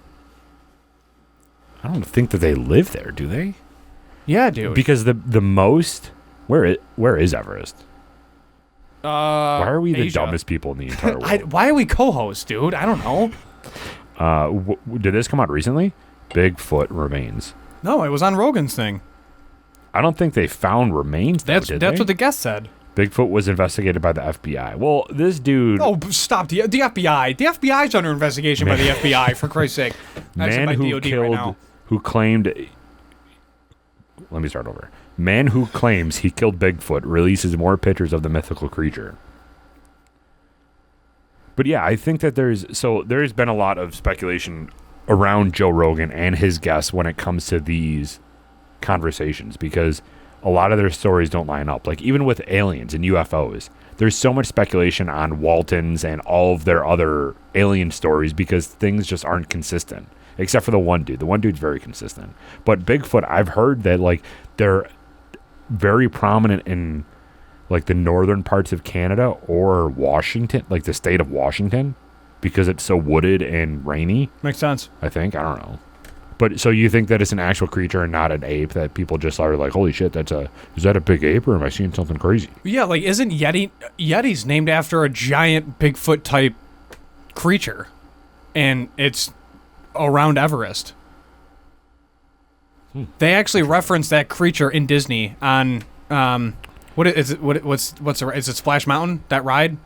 I don't think that they live there, do they? Yeah, dude. Because the most where is Everest? Why are we the Asia. dumbest people in the entire world? Why are we co-hosts, dude? I don't know. Did this come out recently? Bigfoot remains. No, it was on Rogan's thing. I don't think they found remains. Though, That's did what they? the guest said. Bigfoot was investigated by the FBI. Well, this dude, Oh, stop the FBI. The FBI's under investigation by the FBI, for Christ's sake. I said man by who DOD killed, right now. who claimed. Let me start over. Man who claims he killed Bigfoot releases more pictures of the mythical creature. But yeah, I think that there's been a lot of speculation around Joe Rogan and his guests when it comes to these conversations, because a lot of their stories don't line up. Like even with aliens and UFOs, there's so much speculation on Waltons and all of their other alien stories because things just aren't consistent. Except for the one dude. The one dude's very consistent. But Bigfoot, I've heard that like they're very prominent in like the northern parts of Canada or Washington, like the state of Washington, because it's so wooded and rainy, Makes sense. I think. I don't know. But so you think that it's an actual creature and not an ape, that people just are like, holy shit, is that a big ape, or am I seeing something crazy? Yeah, like isn't Yeti's named after a giant Bigfoot type creature, and it's around Everest. They actually reference that creature in Disney on is it Splash Mountain, that ride?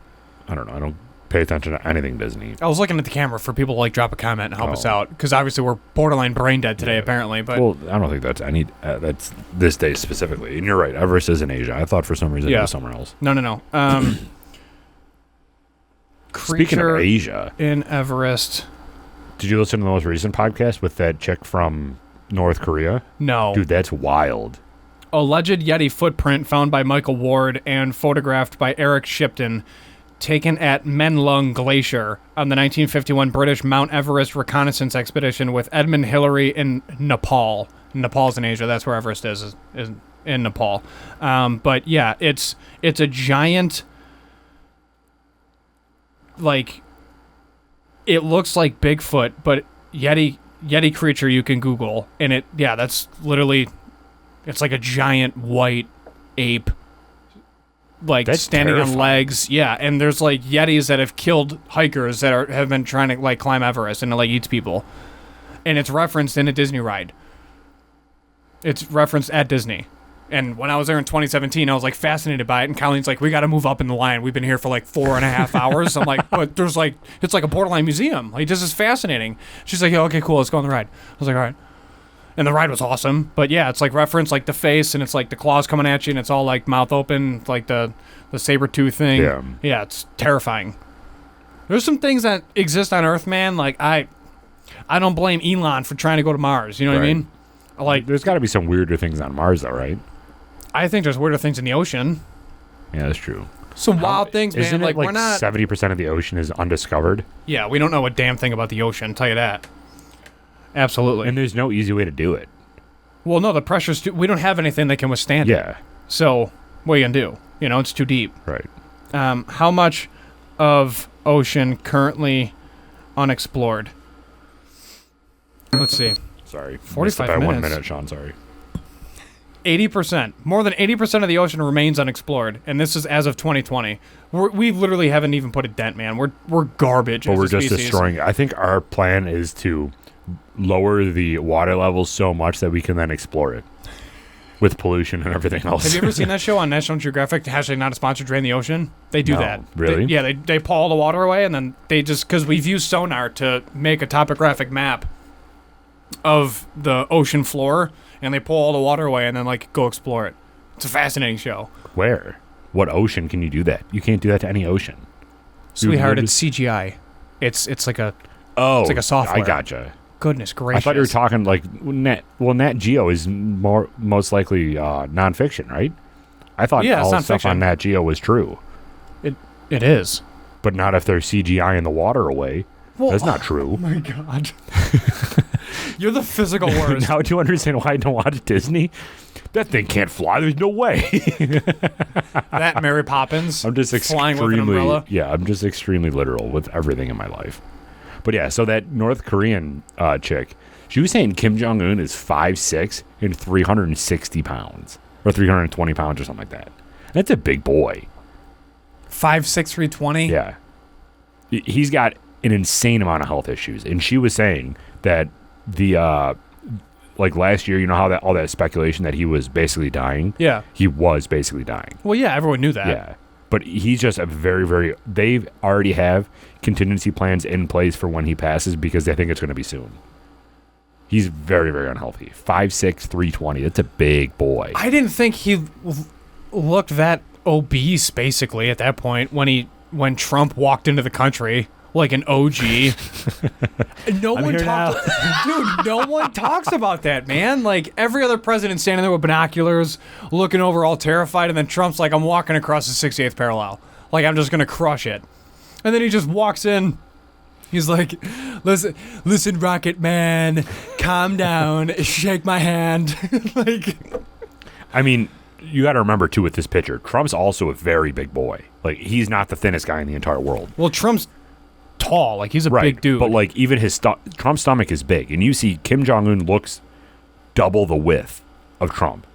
I don't know. I don't pay attention to anything Disney. I was looking at the camera for people to like drop a comment and help us Oh. out, because obviously we're borderline brain dead today, Yeah. apparently. But Well, I don't think that's that's this day specifically. And you're right, Everest is in Asia. I thought for some reason it Yeah. was somewhere else. no. Speaking of Creature Asia, in Everest. did you listen to the most recent podcast with that chick from North Korea? No. Dude, that's wild. alleged Yeti footprint found by Michael Ward and photographed by Eric Shipton, taken at Menlung Glacier on the 1951 British Mount Everest reconnaissance expedition with Edmund Hillary in Nepal. Nepal's in Asia. That's where Everest is in Nepal. But yeah, it's a giant, like, it looks like Bigfoot, but Yeti creature you can Google, and that's literally, it's like a giant white ape, like That's standing terrifying. on legs. Yeah, and there's like Yetis that have killed hikers that have been trying to like climb Everest, and it like eats people. And it's referenced in a Disney ride. It's referenced at Disney. And when I was there in 2017, I was like fascinated by it. And Colleen's like, "We got to move up in the line. We've been here for like 4.5 hours." I'm like, "But there's like, it's like a borderline museum. Like, this is fascinating." She's like, "Yeah, okay, cool. Let's go on the ride." I was like, "All right." And the ride was awesome. But yeah, it's like reference like the face, and it's like the claws coming at you, and it's all like mouth open, like the saber tooth thing. Yeah. Yeah, it's terrifying. There's some things that exist on Earth, man. Like I don't blame Elon for trying to go to Mars. You know what I Right. mean? Like, There's got to be some weirder things on Mars, though, right? I think there's weirder things in the ocean. Yeah, that's true. Some wild things, man. Isn't it Like, like we're not. 70% of the ocean is undiscovered? Yeah, we don't know a damn thing about the ocean. I'll tell you that. Absolutely. And there's no easy way to do it. Well, no, the pressure's too. We don't have anything that can withstand it. Yeah, So what are you gonna do? You know, it's too deep. right. How much of ocean currently unexplored? Let's see. Sorry. 45 Missed it by 1 minutes. minute, Sean. Sorry. 80%. More than 80% of the ocean remains unexplored, and this is as of 2020. We literally haven't even put a dent, man. We're garbage. But as we're a just species. destroying it. I think our plan is to lower the water levels so much that we can then explore it with pollution and everything else. Have you ever seen that show on National Geographic? Hashtag not a sponsor, Drain the Ocean. They do No, that. really? They pull all the water away, and then they just, because we've used sonar to make a topographic map of the ocean floor, and they pull all the water away and then like go explore it. It's a fascinating show. Where? What ocean can you do that? You can't do that to any ocean. Sweetheart, would- it's CGI. It's like a Oh, like a software. I gotcha. goodness gracious. I thought you were talking like Nat Geo is most likely nonfiction, right? I thought Yeah, it's all the stuff nonfiction. on Nat Geo was true, It is. but not if they're CGI in the water away. Well, That's not true. Oh my god. You're the physical worst. Now do you understand why I don't watch Disney? That thing can't fly. There's no way. That Mary Poppins. I'm just flying with an extremely umbrella. yeah. I'm just extremely literal with everything in my life. But yeah, so that North Korean chick, she was saying Kim Jong Un is 5'6" and 360 pounds or 320 pounds or something like that. That's a big boy. 5'6", 320. Yeah, he's got an insane amount of health issues, and she was saying that the like last year, you know how that all that speculation that he was basically dying. Yeah. He was basically dying. Well, yeah, everyone knew that. Yeah. But he's just a very, very. They already have contingency plans in place for when he passes because they think it's going to be soon. He's very, very unhealthy. 5'6", 320. That's a big boy. I didn't think he looked that obese. Basically, at that point, when Trump walked into the country like an OG, no one here talks. Dude, no one talks about that, man. Like every other president standing there with binoculars, looking over, all terrified, and then Trump's like, "I'm walking across the 68th parallel. Like I'm just gonna crush it." And then he just walks in. He's like, listen, Rocket Man, calm down, shake my hand. Like, I mean, you got to remember, too, with this picture, Trump's also a very big boy. Like, he's not the thinnest guy in the entire world. well, Trump's tall, like he's a Right. big dude. But, like, even his Trump's stomach is big. And you see Kim Jong-un looks double the width of Trump.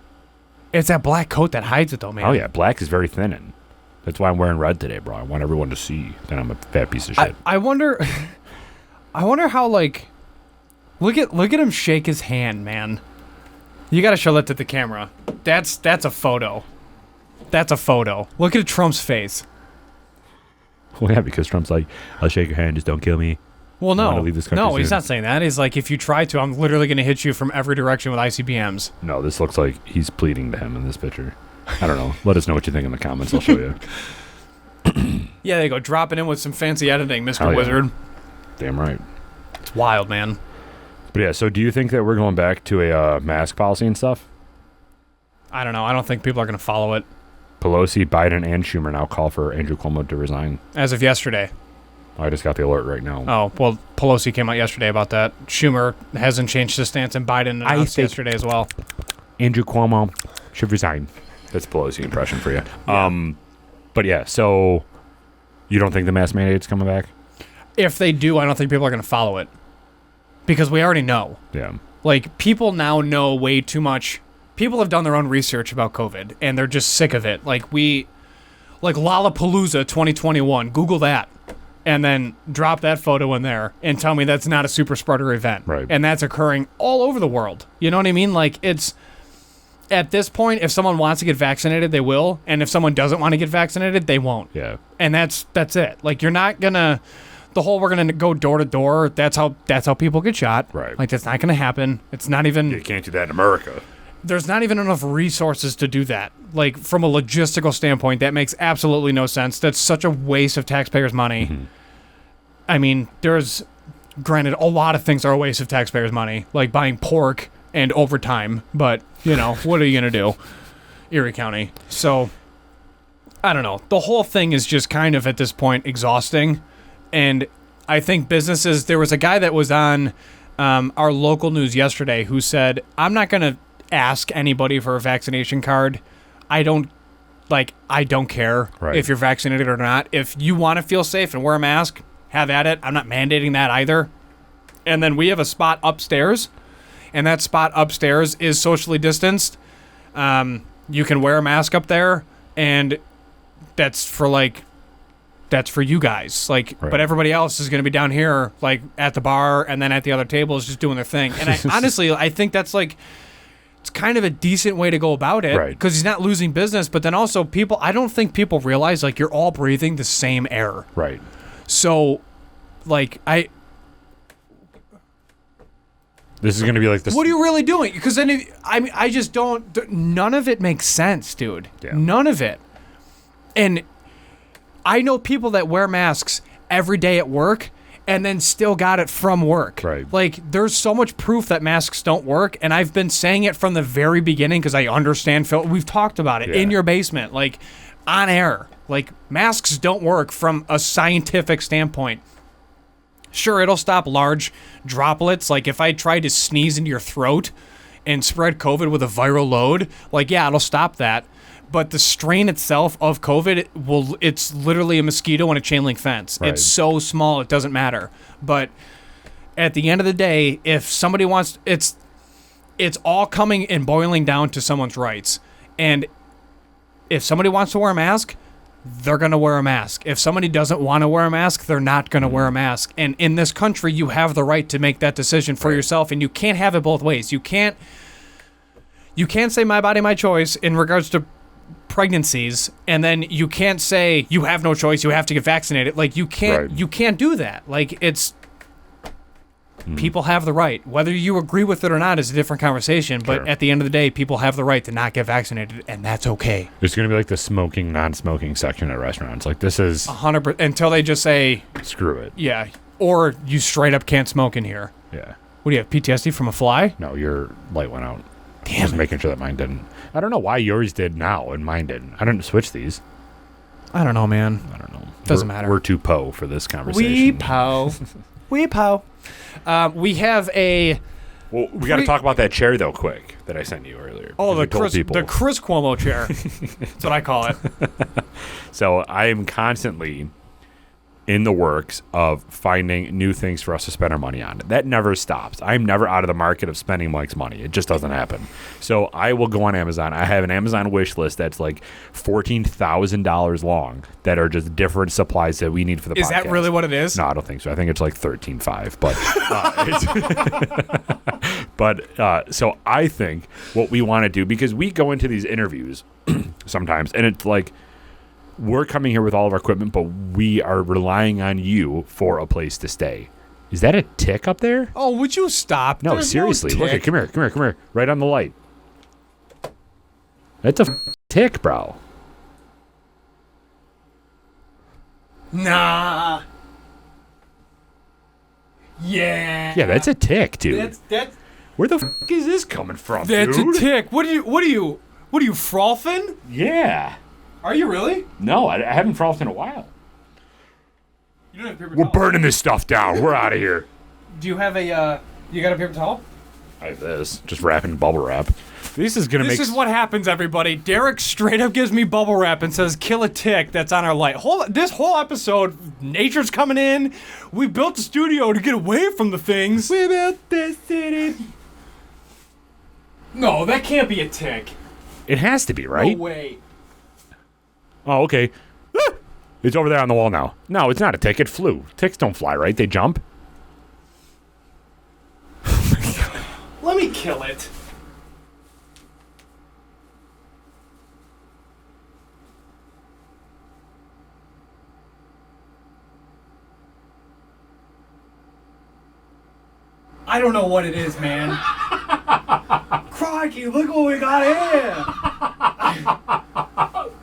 it's that black coat that hides it, though, man. Oh, yeah. Black is very thinning. That's why I'm wearing red today, bro. I want everyone to see that I'm a fat piece of shit. I wonder, I wonder how like, look at him shake his hand, man. You got to show that to the camera. That's a photo. That's a photo. Look at Trump's face. Well, yeah, because Trump's like, I'll shake your hand, just don't kill me. Well, I wanna no, leave this country no, he's soon. not saying that. He's like, if you try to, I'm literally going to hit you from every direction with ICBMs. No, this looks like he's pleading to him in this picture. I don't know. Let us know what you think in the comments. I'll show you. Yeah, there you go. Dropping in with some fancy editing, Mr. Hell yeah. Wizard. Damn right. It's wild, man. But yeah, so do you think that we're going back to a mask policy and stuff? I don't know. I don't think people are going to follow it. Pelosi, Biden, and Schumer now call for Andrew Cuomo to resign. As of yesterday. I just got the alert right now. Oh, well, Pelosi came out yesterday about that. Schumer hasn't changed his stance, and Biden announced yesterday as well. Andrew Cuomo should resign. That's Pelosi impression for you. Yeah. But yeah, so you don't think the mask mandate's coming back? If they do, I don't think people are going to follow it. Because we already know. Yeah. Like, people now know way too much. People have done their own research about COVID, and they're just sick of it. Like Lollapalooza 2021, Google that, and then drop that photo in there and tell me that's not a super spreader event. Right. And that's occurring all over the world. You know what I mean? Like, it's, at this point, if someone wants to get vaccinated, they will. And if someone doesn't want to get vaccinated, they won't. Yeah. And that's it. Like, you're not going to, the whole we're going to go door to door, that's how people get shot. Right. Like, that's not going to happen. It's not even... You can't do that in America. There's not even enough resources to do that. Like, from a logistical standpoint, that makes absolutely no sense. That's such a waste of taxpayers' money. Mm-hmm. I mean, granted, a lot of things are a waste of taxpayers' money, like buying pork and overtime. But, what are you going to do? Erie County. So, I don't know. The whole thing is just kind of, at this point, exhausting. And I think businesses, there was a guy that was on our local news yesterday who said, I'm not going to ask anybody for a vaccination card. I don't care if you're vaccinated or not. If you want to feel safe and wear a mask, have at it. I'm not mandating that either. And then we have a spot upstairs, and that spot upstairs is socially distanced. You can wear a mask up there, and that's for you guys. Like, right. But everybody else is going to be down here, like at the bar, and then at the other tables, just doing their thing. And I think that's like, it's kind of a decent way to go about it, because he's not losing business. But then also I don't think people realize, like, you're all breathing the same air. Right. So, like, this is going to be like this. What are you really doing? Because then, I just don't, none of it makes sense, dude. Yeah. None of it. And I know people that wear masks every day at work and then still got it from work. Right. Like, there's so much proof that masks don't work, and I've been saying it from the very beginning because I understand, Phil. We've talked about it in your basement, like, on air. Like, masks don't work from a scientific standpoint. Sure, it'll stop large droplets. Like, if I tried to sneeze into your throat and spread COVID with a viral load, like, yeah, it'll stop that. But the strain itself of COVID, it's literally a mosquito on a chain link fence. Right. It's so small, it doesn't matter. But at the end of the day, if somebody wants, it's all coming and boiling down to someone's rights. And if somebody wants to wear a mask, they're going to wear a mask. If somebody doesn't want to wear a mask, they're not going to wear a mask. And in this country, you have the right to make that decision for yourself, and you can't have it both ways. You can't say my body, my choice in regards to pregnancies, and then you can't say you have no choice, you have to get vaccinated. Like, you can't do that. Like, it's people have the right. Whether you agree with it or not is a different conversation, but at the end of the day, people have the right to not get vaccinated, and that's okay. There's going to be like the smoking, non-smoking section at restaurants. Like, this is 100%, until they just say screw it. Yeah. Or you straight up can't smoke in here. Yeah. What do you have, PTSD from a fly? No, your light went out. Damn. Just making sure that mine didn't. I don't know why yours did now and mine didn't. I didn't switch these. I don't know, man. I don't know. Doesn't matter. We're too po for this conversation. We po. We po. We have a... Well, we got to talk about that chair, though, quick, that I sent you earlier. Oh, the Chris Cuomo chair. That's what I call it. So I am constantly in the works of finding new things for us to spend our money on. That never stops. I'm never out of the market of spending Mike's money. It just doesn't happen. So I will go on Amazon. I have an Amazon wish list that's like $14,000 long that are just different supplies that we need for the podcast. Is that really what it is? No, I don't think so. I think it's like $13,500. But so I think what we want to do, because we go into these interviews sometimes, and it's like, we're coming here with all of our equipment, but we are relying on you for a place to stay. Is that a tick up there? Oh, would you stop? No, seriously. Look, come here. Right on the light. That's a tick, bro. Nah. Yeah. Yeah, that's a tick, dude. That's Where the is this coming from, That's dude? a tick. What do you What are you, frothing? Yeah. Are you really? No, I haven't frothed in a while. You don't have paper We're towel. burning this stuff down. We're out of here. Do you have a, you got a paper towel? I have this. Just wrapping bubble wrap. This is going to make... This is what happens, everybody. Derek straight up gives me bubble wrap and says, kill a tick that's on our light. This whole episode, nature's coming in. We built the studio to get away from the things. We built this city. No, that can't be a tick. It has to be, right? No way. Oh, okay. Ah! It's over there on the wall now. No, it's not a tick. It flew. Ticks don't fly, right? They jump. Let me kill it. I don't know what it is, man. Crikey, look what we got here.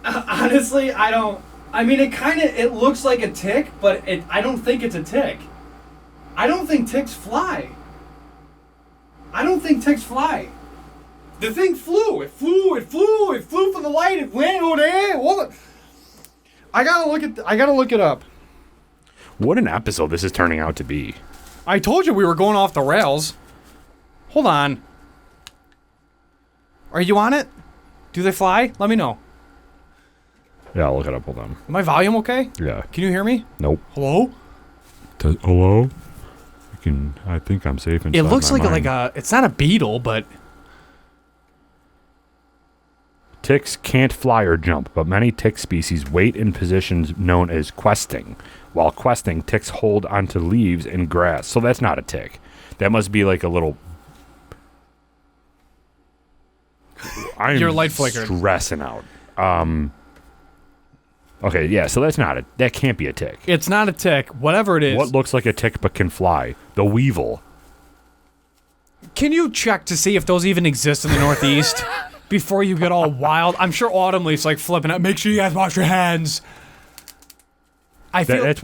Honestly, I don't... I mean, it looks like a tick, but I don't think it's a tick. I don't think ticks fly. I don't think ticks fly. The thing flew. It flew from the light. It landed over there. I gotta look it up. What an episode this is turning out to be. I told you we were going off the rails. Hold on. Are you on it? Do they fly? Let me know. Yeah, I'll look it up. Hold on. My volume okay? Yeah. Can you hear me? Nope. Hello? Hello? I think I'm safe inside It looks my like mind. it's not a beetle, but... Ticks can't fly or jump, but many tick species wait in positions known as questing. While questing, ticks hold onto leaves and grass. So that's not a tick. That must be like a little... I'm Your light flickered. stressing out. Okay, yeah, so that can't be a tick. It's not a tick, whatever it is. What looks like a tick but can fly? The weevil. Can you check to see if those even exist in the Northeast before you get all wild? I'm sure Autumn Leaf's like flipping out. Make sure you guys wash your hands. I feel That's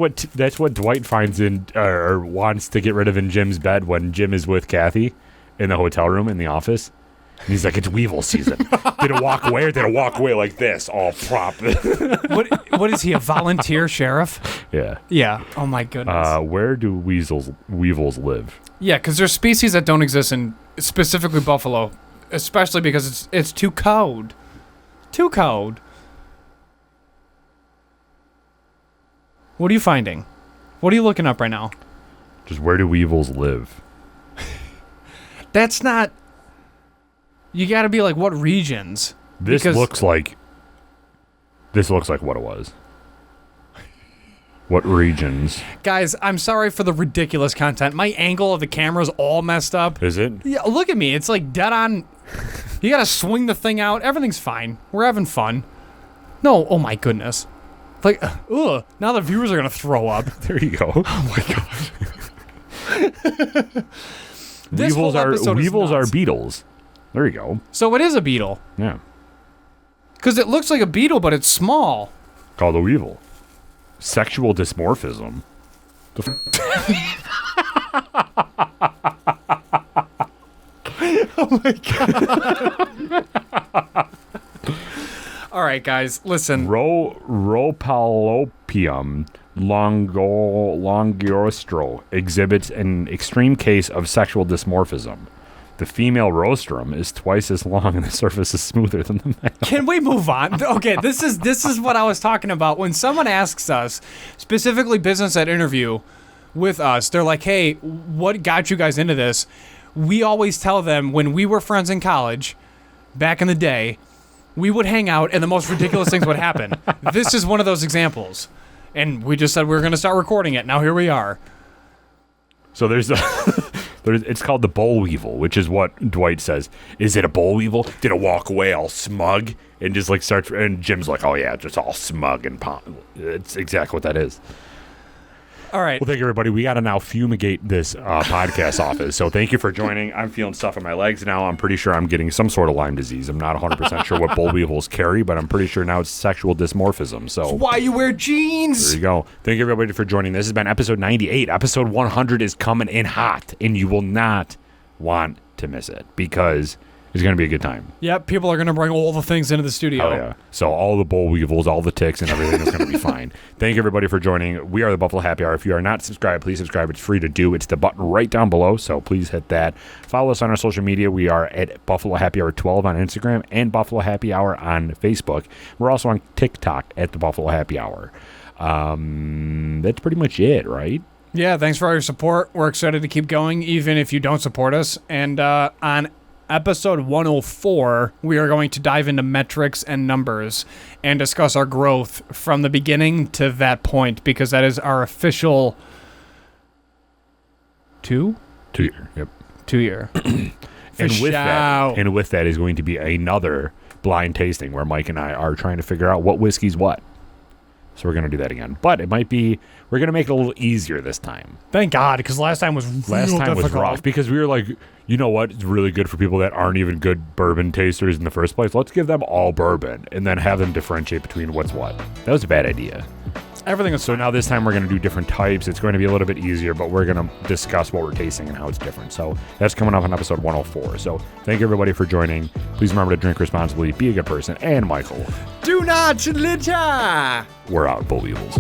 what Dwight finds in or wants to get rid of in Jim's bed when Jim is with Kathy in the hotel room in the office. And he's like, it's weevil season. Did it walk away or did it walk away like this? All prop. what is he, a volunteer sheriff? Yeah. Yeah. Oh my goodness. Where do weevils live? Yeah, because there's species that don't exist in specifically buffalo, especially because it's too cold. Too cold. What are you finding? What are you looking up right now? Just where do weevils live? That's not... You gotta be like, what regions? This looks like what it was. What regions? Guys, I'm sorry for the ridiculous content. My angle of the camera's all messed up. Is it? Yeah, look at me. It's like dead on. You gotta swing the thing out. Everything's fine. We're having fun. No, oh my goodness. Like, ugh. Now the viewers are gonna throw up. There you go. Oh my god. Weevils are beetles. There you go. So it is a beetle. Yeah. Because it looks like a beetle, but it's small. Called a weevil. Sexual dysmorphism. Oh my god. All right, guys, listen. Rhopalopium longiostro exhibits an extreme case of sexual dysmorphism. The female rostrum is twice as long and the surface is smoother than the male. Can we move on? Okay, this is what I was talking about. When someone asks us, specifically business at interview with us, they're like, hey, what got you guys into this? We always tell them when we were friends in college, back in the day, we would hang out and the most ridiculous things would happen. This is one of those examples. And we just said we were going to start recording it. Now here we are. So it's called the boll weevil, which is what Dwight says. Is it a boll weevil? Did it walk away all smug and just like start? And Jim's like, oh yeah, just all smug and pop. It's exactly what that is. All right. Well, thank you, everybody. We got to now fumigate this podcast office. So thank you for joining. I'm feeling stuff in my legs now. I'm pretty sure I'm getting some sort of Lyme disease. I'm not 100% sure what boll weevils carry, but I'm pretty sure now it's sexual dysmorphism. So why you wear jeans? there you go. Thank you, everybody, for joining. This has been episode 98. Episode 100 is coming in hot, and you will not want to miss it because It's going to be a good time. Yep, people are going to bring all the things into the studio. Oh, yeah. So all the boll weevils, all the ticks, and everything is going to be fine. Thank you, everybody, for joining. We are the Buffalo Happy Hour. If you are not subscribed, please subscribe. It's free to do. It's the button right down below, so please hit that. Follow us on our social media. We are at Buffalo Happy Hour 12 on Instagram and Buffalo Happy Hour on Facebook. We're also on TikTok at the Buffalo Happy Hour. That's pretty much it, right? Yeah, thanks for all your support. We're excited to keep going, even if you don't support us. And on episode 104, we are going to dive into metrics and numbers and discuss our growth from the beginning to that point, because that is our official 2 year. Yep. 2 year. And with that is going to be another blind tasting where Mike and I are trying to figure out what whiskey's what. So we're going to do that again. But it might be, we're going to make it a little easier this time. Thank God, because last time was was rough because we were like, you know what? It's really good for people that aren't even good bourbon tasters in the first place. Let's give them all bourbon and then have them differentiate between what's what. That was a bad idea. Everything is so now this time we're going to do different types. It's going to be a little bit easier, but we're going to discuss what we're tasting and how it's different. So that's coming up on episode 104. So thank you, everybody, for joining. Please remember to drink responsibly, be a good person, and Michael, do not litter. We're out, Bull Evils.